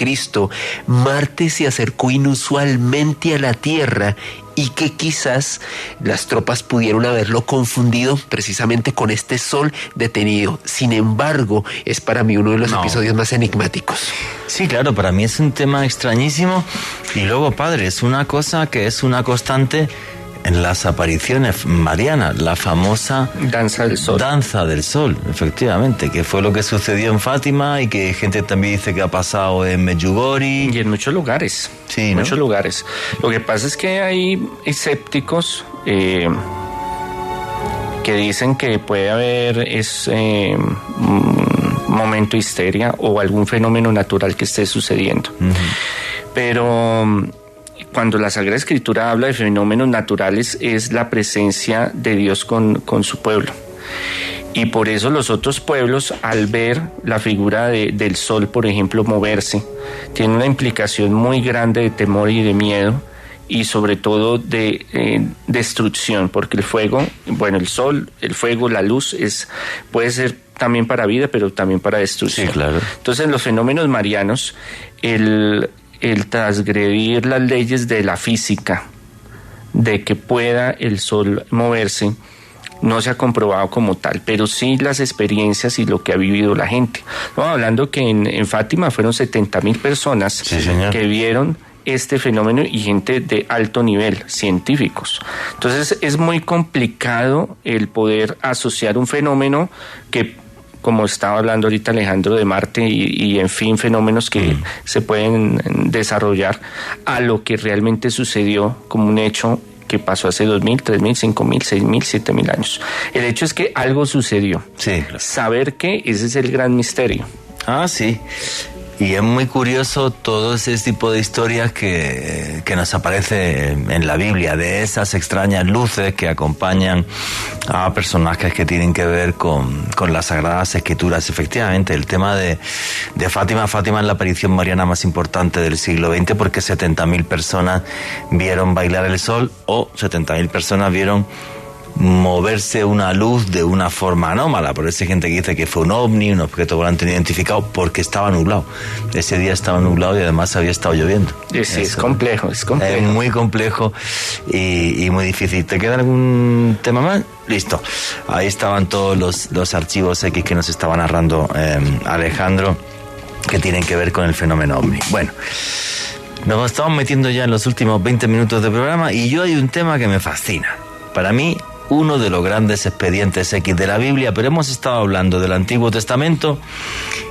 Marte se acercó inusualmente a la Tierra y que quizás las tropas pudieron haberlo confundido precisamente con este sol detenido. Sin embargo, es para mí uno de los episodios más enigmáticos. Sí, claro, para mí es un tema extrañísimo. Y luego, padre, es una cosa que es una constante en las apariciones marianas, la famosa Danza del Sol. Danza del Sol, efectivamente, que fue lo que sucedió en Fátima y que gente también dice que ha pasado en Medjugorje. Y en muchos lugares. Sí, ¿no? Muchos lugares. Lo que pasa es que hay escépticos que dicen que puede haber un momento de histeria o algún fenómeno natural que esté sucediendo. Uh-huh. Pero cuando la Sagrada Escritura habla de fenómenos naturales es la presencia de Dios con su pueblo. Y por eso los otros pueblos, al ver la figura del sol, por ejemplo, moverse, tienen una implicación muy grande de temor y de miedo, y sobre todo de destrucción, porque el fuego, bueno, el sol, el fuego, la luz, puede ser también para vida, pero también para destrucción. Sí, claro. Entonces, los fenómenos marianos, el transgredir las leyes de la física, de que pueda el sol moverse, no se ha comprobado como tal, pero sí las experiencias y lo que ha vivido la gente. Estamos hablando que en Fátima fueron 70,000 personas, sí, que vieron este fenómeno y gente de alto nivel, científicos. Entonces es muy complicado el poder asociar un fenómeno que como estaba hablando ahorita Alejandro, de Marte y en fin, fenómenos que se pueden desarrollar, a lo que realmente sucedió como un hecho que pasó hace 2.000, 3.000, 5.000, 6.000, 7.000 años. El hecho es que algo sucedió. Sí, claro. Saber qué, ese es el gran misterio. Ah, sí. Y es muy curioso todo ese tipo de historias que nos aparece en la Biblia, de esas extrañas luces que acompañan a personajes que tienen que ver con las Sagradas Escrituras. Efectivamente, el tema de Fátima. Fátima es la aparición mariana más importante del siglo XX porque 70.000 personas vieron bailar el sol o 70.000 personas vieron moverse una luz de una forma anómala. Por eso hay gente que dice que fue un ovni, un objeto volante no identificado, porque estaba nublado. Ese día estaba nublado y además había estado lloviendo. Sí, es complejo. Es muy complejo y muy difícil. ¿Te queda algún tema más? Listo. Ahí estaban todos los archivos X que nos estaba narrando Alejandro, que tienen que ver con el fenómeno ovni. Bueno, nos estamos metiendo ya en los últimos 20 minutos de programa y yo hay un tema que me fascina. Para mí, uno de los grandes expedientes X de la Biblia, pero hemos estado hablando del Antiguo Testamento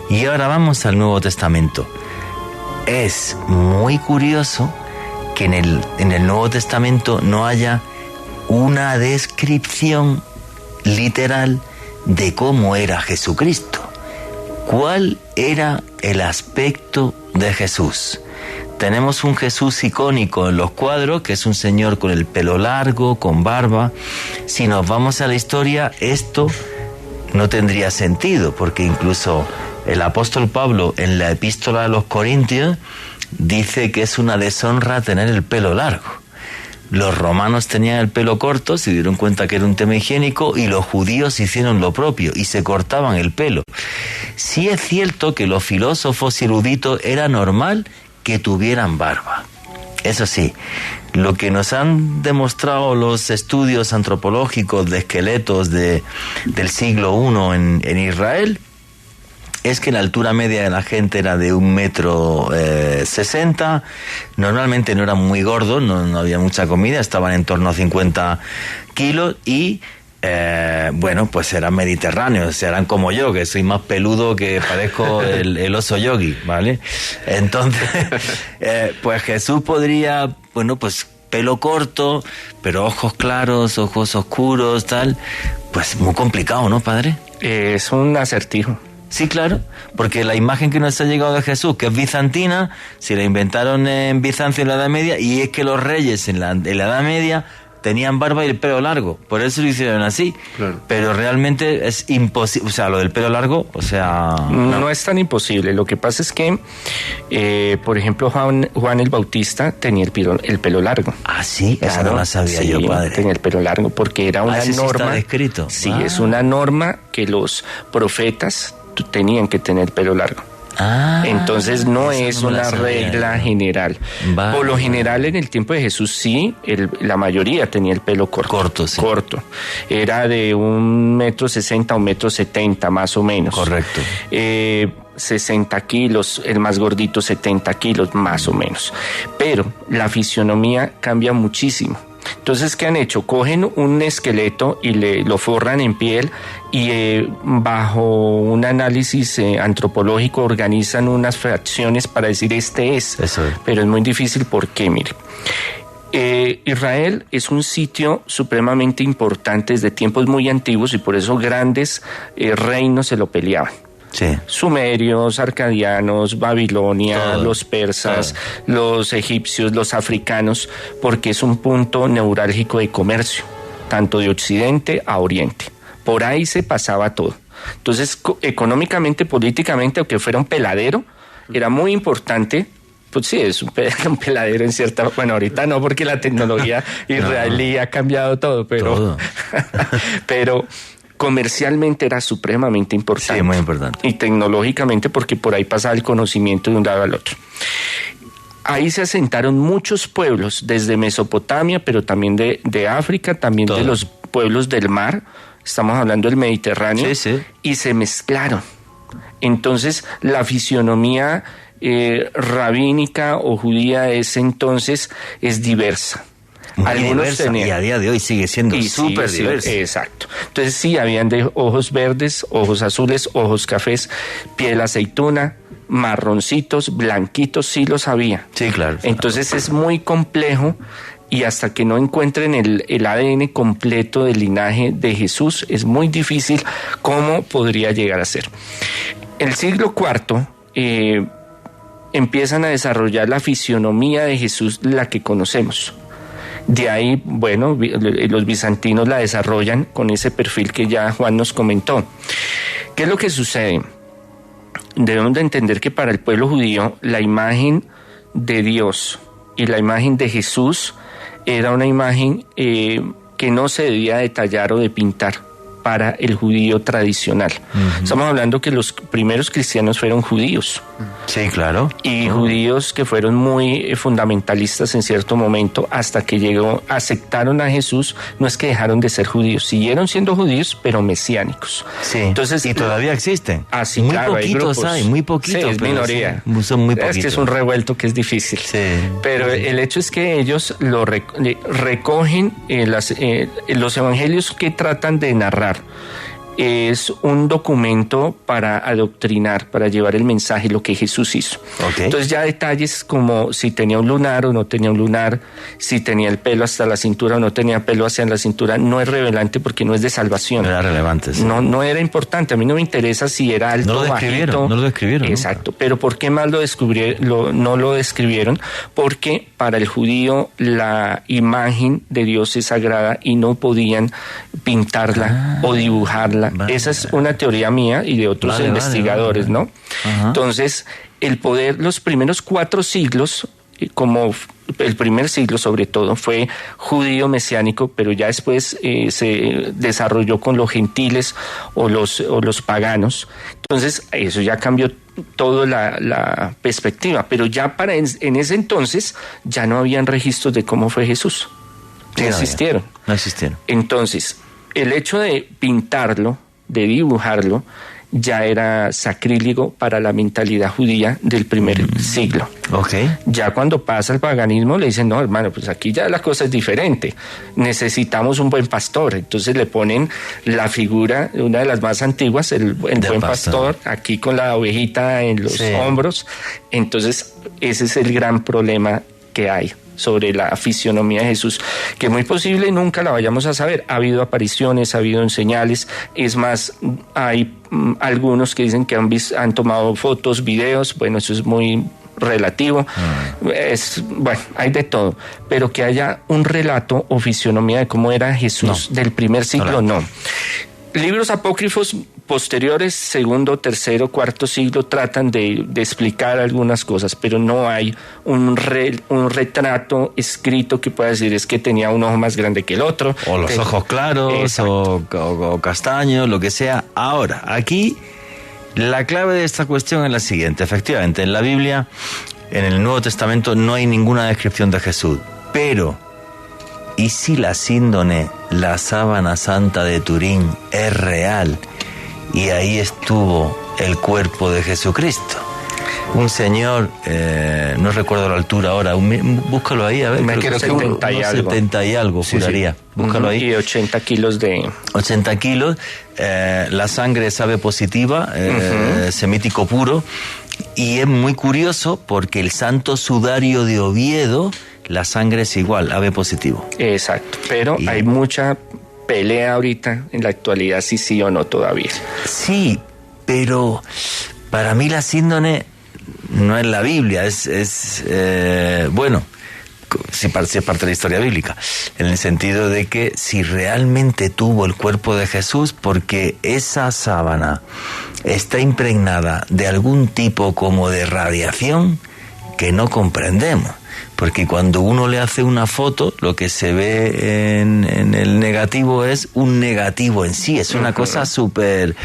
y ahora vamos al Nuevo Testamento. Es muy curioso que en el Nuevo Testamento no haya una descripción literal de cómo era Jesucristo. ¿Cuál era el aspecto de Jesús? Tenemos un Jesús icónico en los cuadros, que es un señor con el pelo largo, con barba. Si nos vamos a la historia, esto no tendría sentido, porque incluso el apóstol Pablo, en la epístola a los Corintios, dice que es una deshonra tener el pelo largo. Los romanos tenían el pelo corto, se dieron cuenta que era un tema higiénico, y los judíos hicieron lo propio y se cortaban el pelo. Sí es cierto que los filósofos y eruditos era normal que tuvieran barba. Eso sí, lo que nos han demostrado los estudios antropológicos de esqueletos del siglo I en Israel es que la altura media de la gente era de 1,60 m. Normalmente no eran muy gordos, no había mucha comida, estaban en torno a 50 kilos y bueno, pues eran mediterráneos, eran como yo, que soy más peludo que parezco el oso yogi, ¿vale? Entonces, pues Jesús podría, bueno, pues pelo corto, pero ojos claros, ojos oscuros, tal. Pues muy complicado, ¿no, padre? Es un acertijo. Sí, claro, porque la imagen que nos ha llegado de Jesús, que es bizantina, se la inventaron en Bizancio en la Edad Media, y es que los reyes en la Edad Media tenían barba y el pelo largo, por eso lo hicieron así. Claro. Pero realmente es imposible, o sea, lo del pelo largo, o sea... No es tan imposible, lo que pasa es que, por ejemplo, Juan el Bautista tenía el pelo largo. Ah, sí, claro, esa no la sabía yo, padre. Tenía el pelo largo porque era una norma... Sí está descrito. Sí, es una norma que los profetas tenían que tener pelo largo. Entonces no es una regla general. Vale. Por lo general en el tiempo de Jesús sí, la mayoría tenía el pelo corto. Sí. Corto. Era de 1,60 m a 1,70 m más o menos. Correcto. 60 kilos, el más gordito 70 kilos más o menos. Pero la fisionomía cambia muchísimo. Entonces, ¿qué han hecho? Cogen un esqueleto y lo forran en piel y bajo un análisis antropológico organizan unas fracciones para decir este es. Eso es. Pero es muy difícil porque, mire, Israel es un sitio supremamente importante desde tiempos muy antiguos y por eso grandes reinos se lo peleaban. Sí. Sumerios, arcadianos, Babilonia, los persas, los egipcios, los africanos, porque es un punto neurálgico de comercio, tanto de occidente a oriente. Por ahí se pasaba todo. Entonces, económicamente, políticamente, aunque fuera un peladero, era muy importante. Pues sí, es un peladero en cierta... Bueno, ahorita no, porque la tecnología israelí ha cambiado todo, pero... pero comercialmente era supremamente importante. Sí, muy importante. Y tecnológicamente, porque por ahí pasaba el conocimiento de un lado al otro. Ahí se asentaron muchos pueblos, desde Mesopotamia, pero también de África, también de los pueblos del mar, estamos hablando del Mediterráneo, y se mezclaron. Entonces, la fisionomía rabínica o judía de ese entonces es diversa. Algunos tenían, y a día de hoy sigue siendo súper diversa. Exacto. Entonces sí, habían de ojos verdes, ojos azules, ojos cafés, piel aceituna, marroncitos, blanquitos, sí los había. Sí, claro. Entonces es muy complejo, y hasta que no encuentren el ADN completo del linaje de Jesús, es muy difícil cómo podría llegar a ser. El siglo IV empiezan a desarrollar la fisionomía de Jesús, la que conocemos. De ahí, bueno, los bizantinos la desarrollan con ese perfil que ya Juan nos comentó. ¿Qué es lo que sucede? Debemos de entender que para el pueblo judío la imagen de Dios y la imagen de Jesús era una imagen que no se debía detallar o de pintar para el judío tradicional. Estamos hablando que los primeros cristianos fueron judíos. Sí, claro. Y judíos que fueron muy fundamentalistas en cierto momento, hasta que aceptaron a Jesús. No es que dejaron de ser judíos, siguieron siendo judíos, pero mesiánicos. Sí. Entonces, y todavía existen. Así, muy claro, poquitos hay, muy poquitos. Sí, es minoría. Son muy poquitos. Es que es un revuelto que es difícil. Sí. Pero el hecho es que ellos lo recogen los evangelios que tratan de narrar. Es un documento para adoctrinar, para llevar el mensaje, lo que Jesús hizo. Okay. Entonces ya detalles como si tenía un lunar o no tenía un lunar, si tenía el pelo hasta la cintura o no tenía pelo hacia la cintura, no es relevante porque no es de salvación. No era relevante. Sí. No era importante. A mí no me interesa si era alto o bajito. No lo describieron. Exacto. ¿No? Pero ¿por qué más no lo describieron? Porque para el judío la imagen de Dios es sagrada y no podían pintarla o dibujarla. Vale. Esa es una teoría mía y de otros investigadores, ¿no? Ajá. Entonces, los primeros 4 siglos, como el primer siglo sobre todo, fue judío mesiánico, pero ya después se desarrolló con los gentiles o los paganos. Entonces, eso ya cambió toda la perspectiva, pero ya en ese entonces ya no habían registros de cómo fue Jesús. No existieron. Entonces, el hecho de pintarlo, de dibujarlo, ya era sacrílego para la mentalidad judía del primer siglo. Okay. Ya cuando pasa el paganismo le dicen, no, hermano, pues aquí ya la cosa es diferente. Necesitamos un buen pastor. Entonces le ponen la figura, una de las más antiguas, el buen pastor, aquí con la ovejita en los hombros. Entonces ese es el gran problema que hay sobre la fisionomía de Jesús, que muy posible nunca la vayamos a saber. Ha habido apariciones, ha habido señales, es más, hay algunos que dicen que han tomado fotos, videos, bueno, eso es muy relativo, bueno, hay de todo, pero que haya un relato o fisionomía de cómo era Jesús del primer siglo, no. Libros apócrifos posteriores, segundo, tercero, cuarto siglo, tratan de explicar algunas cosas, pero no hay un retrato escrito que pueda decir es que tenía un ojo más grande que el otro. O los ojos claros, o castaños, lo que sea. Ahora, aquí la clave de esta cuestión es la siguiente. Efectivamente, en la Biblia, en el Nuevo Testamento, no hay ninguna descripción de Jesús, pero ¿y si la síndone, la sábana santa de Turín, es real y ahí estuvo el cuerpo de Jesucristo? Un señor, no recuerdo la altura ahora, búscalo ahí, a ver. Me creo que 70 y algo, juraría. Búscalo ahí. Y 80 kilos de... 80 kilos, la sangre es AB positiva, semítico puro, y es muy curioso porque el Santo Sudario de Oviedo, la sangre es igual, AB positivo. Exacto, pero hay mucha pelea ahorita en la actualidad, si sí o no todavía. Sí, pero para mí la síndone no es la Biblia, bueno, si es parte de la historia bíblica, en el sentido de que si realmente tuvo el cuerpo de Jesús, porque esa sábana está impregnada de algún tipo como de radiación que no comprendemos. Porque cuando uno le hace una foto, lo que se ve en el negativo es un negativo en sí, es una cosa súper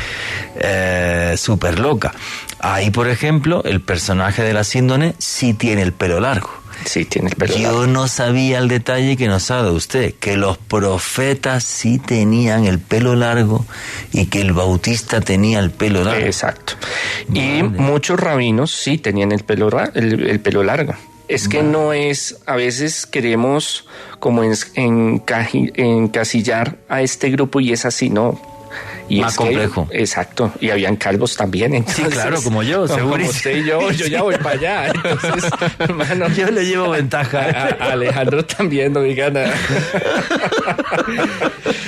loca. Ahí, por ejemplo, el personaje de la síndone sí tiene el pelo largo. Sí, tiene el pelo largo. Yo no sabía el detalle que nos ha dado usted, que los profetas sí tenían el pelo largo y que el Bautista tenía el pelo largo. Exacto. Y muchos rabinos sí tenían el pelo largo. Es que no es, a veces queremos como encasillar a este grupo y es así, no. Y más complejo. Exacto, y habían calvos también. Entonces, sí, claro, como yo, seguro. Como usted y yo ya voy para allá. Entonces, hermano, yo le llevo ventaja. A Alejandro también, no diga nada.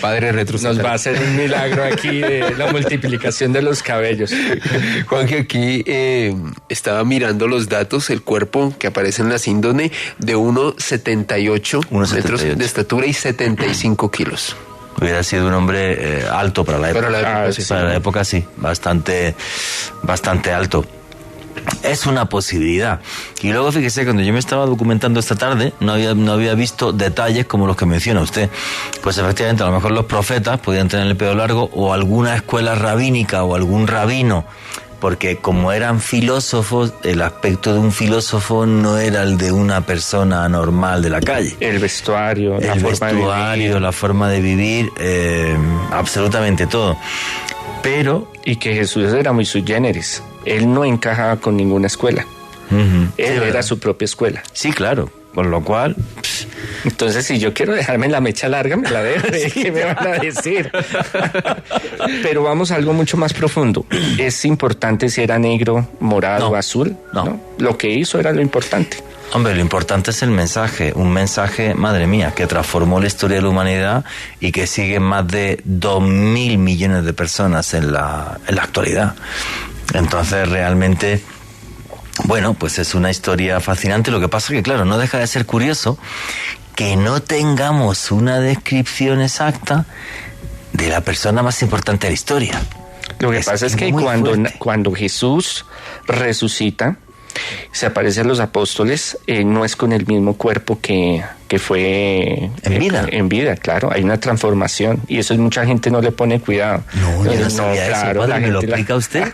Padre retroceder. Nos va a hacer un milagro aquí de la multiplicación de los cabellos. Juan, que aquí estaba mirando los datos, el cuerpo que aparece en la síndrome de 1,78 metros de estatura y 75 kilos. Hubiera sido un hombre alto para la época. Para la época sí, bastante alto. Es una posibilidad. Y luego fíjese, cuando yo me estaba documentando esta tarde, no había visto detalles como los que menciona usted. Pues efectivamente, a lo mejor los profetas podían tener el pelo largo, o alguna escuela rabínica o algún rabino, porque como eran filósofos, el aspecto de un filósofo no era el de una persona normal de la calle. El vestuario, la forma de vivir, absolutamente todo. Pero... Y que Jesús era muy sui generis. Él no encajaba con ninguna escuela. Él era su propia escuela. Sí, claro. Con lo cual... Entonces, si yo quiero dejarme la mecha larga, me la dejo. ¿Qué me van a decir? Pero vamos a algo mucho más profundo. ¿Es importante si era negro, morado o azul? No. Lo que hizo era lo importante. Hombre, lo importante es el mensaje. Un mensaje, madre mía, que transformó la historia de la humanidad y que siguen más de 2.000 millones de personas en la actualidad. Entonces, realmente... Bueno, pues es una historia fascinante. Lo que pasa es que, claro, no deja de ser curioso que no tengamos una descripción exacta de la persona más importante de la historia. Lo que pasa es que cuando Jesús resucita, se aparece a los apóstoles, no es con el mismo cuerpo que fue en vida. En vida, claro, hay una transformación y eso mucha gente no le pone cuidado. No, yo no sabía claro, eso, ¿me lo explica usted?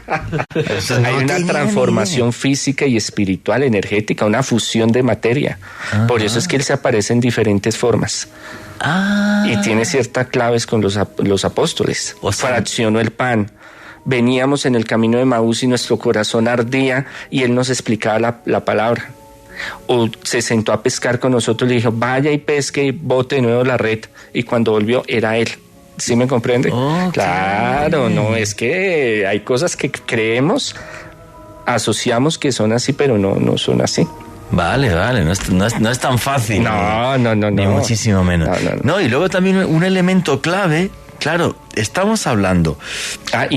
Hay una transformación física y espiritual, energética, una fusión de materia. Por eso es que él se aparece en diferentes formas. Y tiene ciertas claves con los apóstoles. Fraccionó el pan. Veníamos en el camino de Maús y nuestro corazón ardía y él nos explicaba la palabra. O se sentó a pescar con nosotros y le dijo, vaya y pesque y bote de nuevo la red. Y cuando volvió, era él. ¿Sí me comprende? Claro, no, es que hay cosas que creemos, asociamos que son así, pero no son así. Vale, no es tan fácil. No. Ni muchísimo menos. No, y luego también un elemento clave. Claro, estamos hablando. Era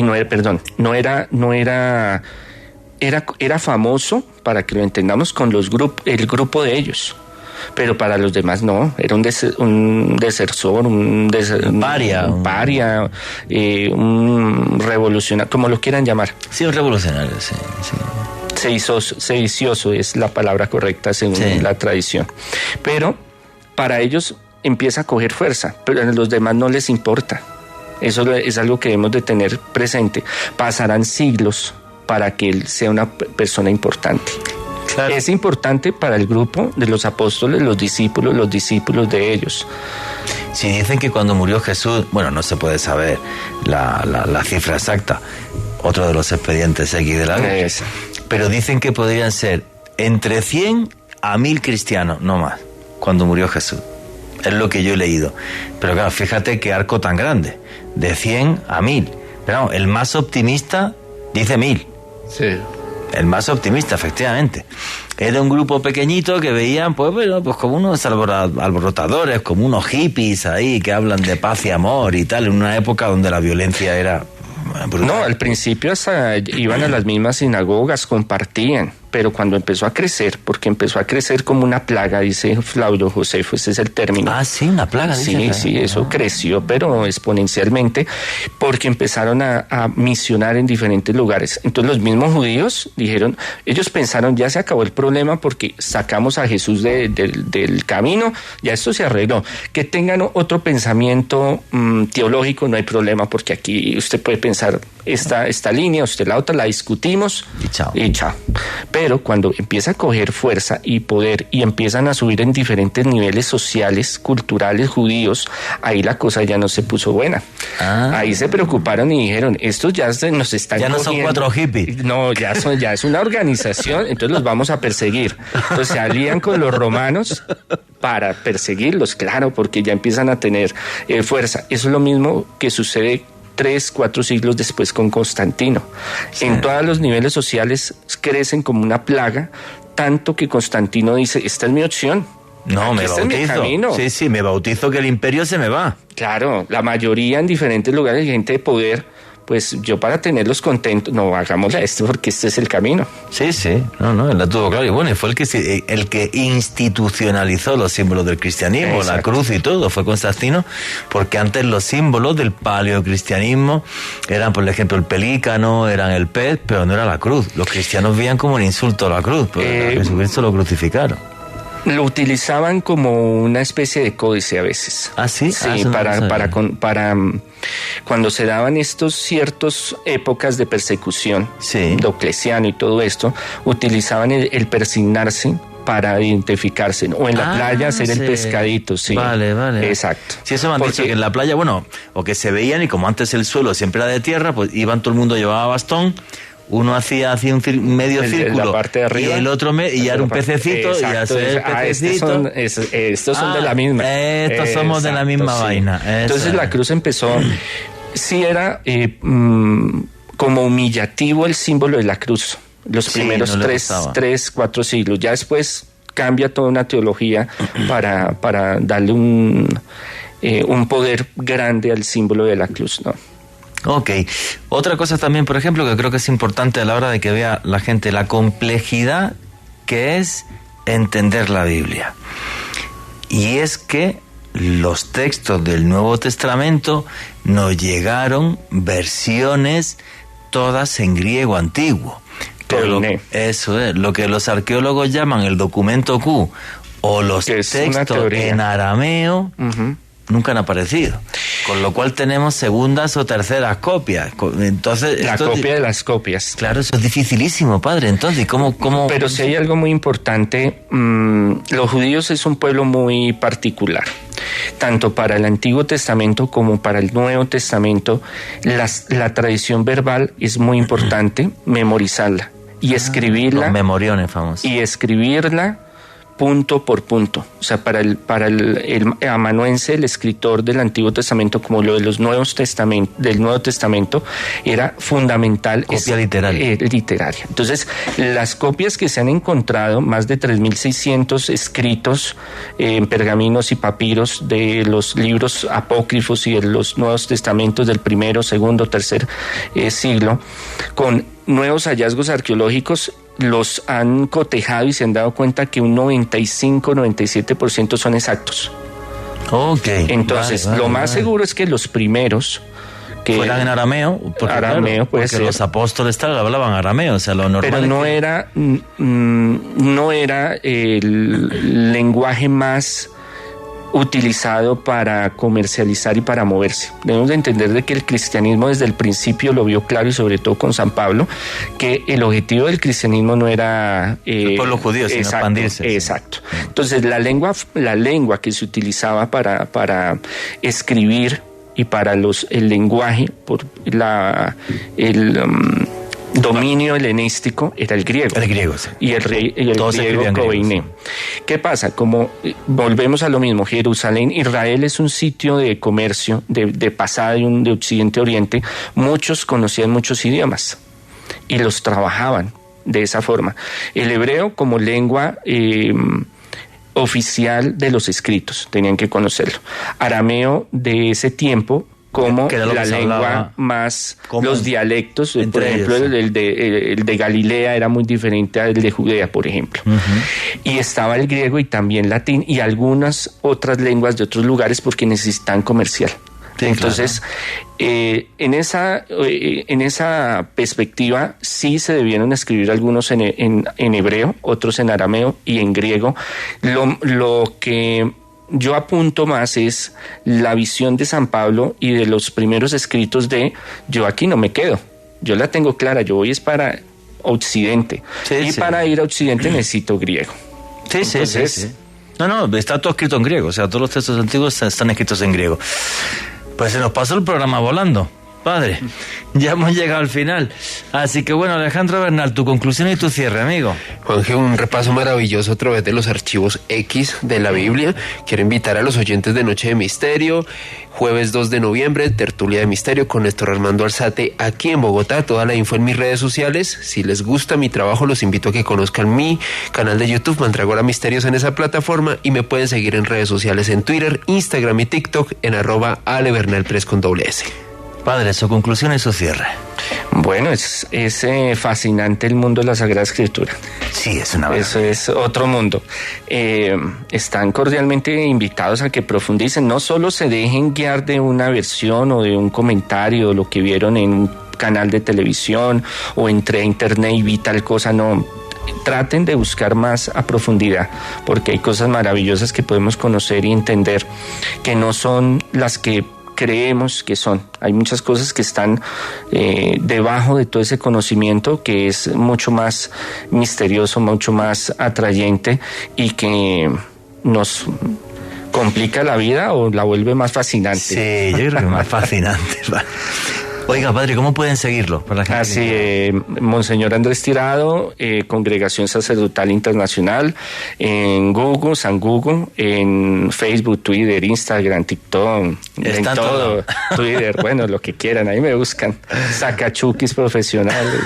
famoso, para que lo entendamos, con el grupo de ellos. Pero para los demás no, era un desertor, un paria, un revolucionario, como lo quieran llamar. Sí, un revolucionario, sí. Sedicioso es la palabra correcta según la tradición. Pero para ellos empieza a coger fuerza, pero a los demás no les importa. Eso es algo que debemos de tener presente. Pasarán siglos para que él sea una persona importante. Claro. Es importante para el grupo de los apóstoles, los discípulos de ellos. Si dicen que cuando murió Jesús, bueno, no se puede saber la cifra exacta, otro de los expedientes X de la ley, pero dicen que podrían ser entre 100 a 1000 cristianos, no más, cuando murió Jesús. Es lo que yo he leído. Pero claro, fíjate qué arco tan grande, de 100 a 1000. Pero el más optimista dice 1000. Sí. El más optimista, efectivamente. Era un grupo pequeñito que veían, pues como unos alborotadores, como unos hippies ahí que hablan de paz y amor y tal, en una época donde la violencia era brutal. No, al principio hasta iban a las mismas sinagogas, compartían, pero cuando empezó a crecer, porque empezó a crecer como una plaga, dice Flavio Josefo, ese es el término. Ah, sí, una plaga. Sí, eso creció, pero exponencialmente, porque empezaron a misionar en diferentes lugares. Entonces los mismos judíos dijeron, ellos pensaron, ya se acabó el problema porque sacamos a Jesús del camino, ya esto se arregló. Que tengan otro pensamiento teológico, no hay problema, porque aquí usted puede pensar esta línea, usted la otra, la discutimos y chao. Pero cuando empieza a coger fuerza y poder y empiezan a subir en diferentes niveles sociales, culturales, judíos, ahí la cosa ya no se puso buena. Ahí se preocuparon y dijeron, estos ya nos están ya cogiendo. No son 4 hippies. No, ya es una organización, entonces los vamos a perseguir. Entonces se alían con los romanos para perseguirlos, claro, porque ya empiezan a tener fuerza. Eso es lo mismo que sucede 3-4 siglos después con Constantino. Sí. En todos los niveles sociales crecen como una plaga, tanto que Constantino dice, esta es mi opción. No, me bautizo. Sí, me bautizo que el imperio se me va. Claro, la mayoría en diferentes lugares de gente de poder, pues yo para tenerlos contentos, no, hagámosle esto porque este es el camino. Sí, no, él la tuvo claro. Y bueno, y fue el que institucionalizó los símbolos del cristianismo, exacto, la cruz y todo, fue Constantino, porque antes los símbolos del paleocristianismo eran, por ejemplo, el pelícano, eran el pez, pero no era la cruz. Los cristianos veían como un insulto a la cruz, pero a Jesucristo lo crucificaron. Lo utilizaban como una especie de códice a veces. ¿Ah, sí? Sí, para cuando se daban estos ciertas épocas de persecución, sí, Diocleciano y todo esto, utilizaban el persignarse para identificarse, o en la playa hacer el pescadito, sí. Vale. Exacto. Sí, eso me han dicho que en la playa, bueno, o que se veían y como antes el suelo siempre era de tierra, pues iban, todo el mundo llevaba bastón. Uno hacía un medio círculo la parte de arriba, y el otro y ya era un pececito. Exacto, y ya pececito. Estos son de la misma. Estos somos de la misma vaina. Entonces la cruz empezó, sí era como humillativo el símbolo de la cruz. Los primeros 3-4 siglos. Ya después cambia toda una teología para darle un poder grande al símbolo de la cruz, ¿no? Ok. Otra cosa también, por ejemplo, que creo que es importante a la hora de que vea la gente la complejidad que es entender la Biblia. Y es que los textos del Nuevo Testamento nos llegaron versiones todas en griego antiguo. Eso es, lo que los arqueólogos llaman el documento Q o los textos en arameo, nunca han aparecido. Con lo cual tenemos segundas o terceras copias. Entonces, la copia de las copias. Claro, eso es dificilísimo, padre. Entonces, ¿cómo? Pero si hay algo muy importante, los judíos es un pueblo muy particular. Tanto para el Antiguo Testamento como para el Nuevo Testamento, la tradición verbal es muy importante, memorizarla y escribirla. Los memoriones famosos. Y escribirla punto por punto. O sea, para el amanuense, el escritor del Antiguo Testamento, como lo de los del Nuevo Testamento, era fundamental. Copia literaria. Literaria. Entonces, las copias que se han encontrado, más de 3.600 escritos en pergaminos y papiros de los libros apócrifos y de los Nuevos Testamentos del primero, segundo, tercer siglo, con nuevos hallazgos arqueológicos, los han cotejado y se han dado cuenta que un 95-97% son exactos. Ok. Entonces, lo más seguro es que los primeros que fueran en arameo, porque los apóstoles hablaban arameo, o sea, lo normal. Pero no era el lenguaje más utilizado para comercializar y para moverse. Debemos de entender de que el cristianismo desde el principio lo vio claro, y sobre todo con San Pablo, que el objetivo del cristianismo no era el pueblo judío, sino expandirse. Exacto. Entonces la lengua que se utilizaba para escribir y para el lenguaje por dominio helenístico era el griego. El griego, sí. Y el griego koiné. ¿Qué pasa? Como volvemos a lo mismo, Jerusalén, Israel es un sitio de comercio, de pasada de occidente a oriente. Muchos conocían muchos idiomas y los trabajaban de esa forma. El hebreo como lengua oficial de los escritos, tenían que conocerlo. Arameo de ese tiempo como la lengua más, los dialectos, por ejemplo, el de Galilea era muy diferente al de Judea, por ejemplo. Y estaba el griego y también latín y algunas otras lenguas de otros lugares porque necesitan comercial. Sí, entonces, claro. En esa perspectiva sí se debieron escribir algunos en hebreo, otros en arameo y en griego. Lo que yo apunto más es la visión de San Pablo y de los primeros escritos de yo aquí no me quedo. Yo la tengo clara, yo voy es para Occidente. Sí, y sí. para ir a Occidente necesito griego. Sí, Entonces, sí. No, está todo escrito en griego, o sea, todos los textos antiguos están escritos en griego. Pues se nos pasó el programa volando. Padre, ya hemos llegado al final. Así que bueno, Alejandro Bernal, tu conclusión y tu cierre, amigo. Juanje, un repaso maravilloso a través de los archivos X de la Biblia. Quiero invitar a los oyentes de Noche de Misterio, jueves 2 de noviembre, tertulia de misterio con Néstor Armando Alzate aquí en Bogotá. Toda la info en mis redes sociales. Si les gusta mi trabajo, los invito a que conozcan mi canal de YouTube, Mandragora Misterios, en esa plataforma, y me pueden seguir en redes sociales en Twitter, Instagram y TikTok en @alebernalpress con @S. Padre, su conclusión y su cierre. Bueno, es fascinante el mundo de la Sagrada Escritura. Sí, es una verdad. Eso es otro mundo. Están cordialmente invitados a que profundicen, no solo se dejen guiar de una versión o de un comentario, lo que vieron en un canal de televisión o entré a internet y vi tal cosa, no. Traten de buscar más a profundidad, porque hay cosas maravillosas que podemos conocer y entender que no son las que creemos que son. Hay muchas cosas que están debajo de todo ese conocimiento, que es mucho más misterioso, mucho más atrayente y que nos complica la vida o la vuelve más fascinante. Sí, yo creo que más fascinante. Oiga, padre, ¿cómo pueden seguirlo? Para la gente Así, Monseñor Andrés Tirado, Congregación Sacerdotal Internacional, en Google, San Google, en Facebook, Twitter, Instagram, TikTok, en todo, Twitter, bueno, lo que quieran, ahí me buscan. Sacachukis profesionales.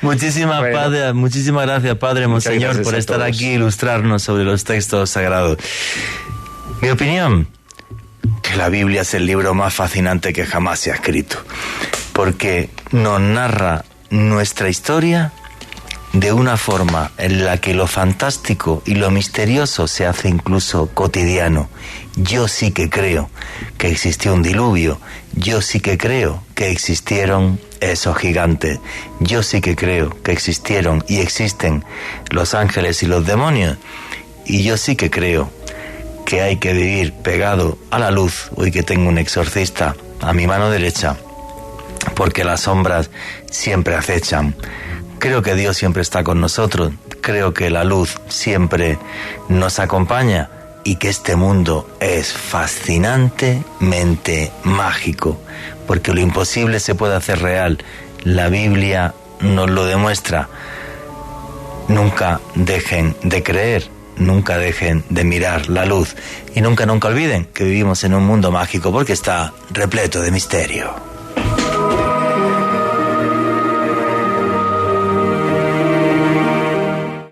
Muchísimas gracias, padre Monseñor, por estar aquí e ilustrarnos sobre los textos sagrados. Mi opinión, que la Biblia es el libro más fascinante que jamás se ha escrito, porque nos narra nuestra historia de una forma en la que lo fantástico y lo misterioso se hace incluso cotidiano. Yo sí que creo que existió un diluvio, yo sí que creo que existieron esos gigantes, yo sí que creo que existieron y existen los ángeles y los demonios, y yo sí que creo que hay que vivir pegado a la luz, hoy que tengo un exorcista a mi mano derecha, porque las sombras siempre acechan. Creo que Dios siempre está con nosotros, creo que la luz siempre nos acompaña y que este mundo es fascinantemente mágico, porque lo imposible se puede hacer real. La Biblia nos lo demuestra. Nunca dejen de creer. Nunca dejen de mirar la luz y nunca olviden que vivimos en un mundo mágico porque está repleto de misterio.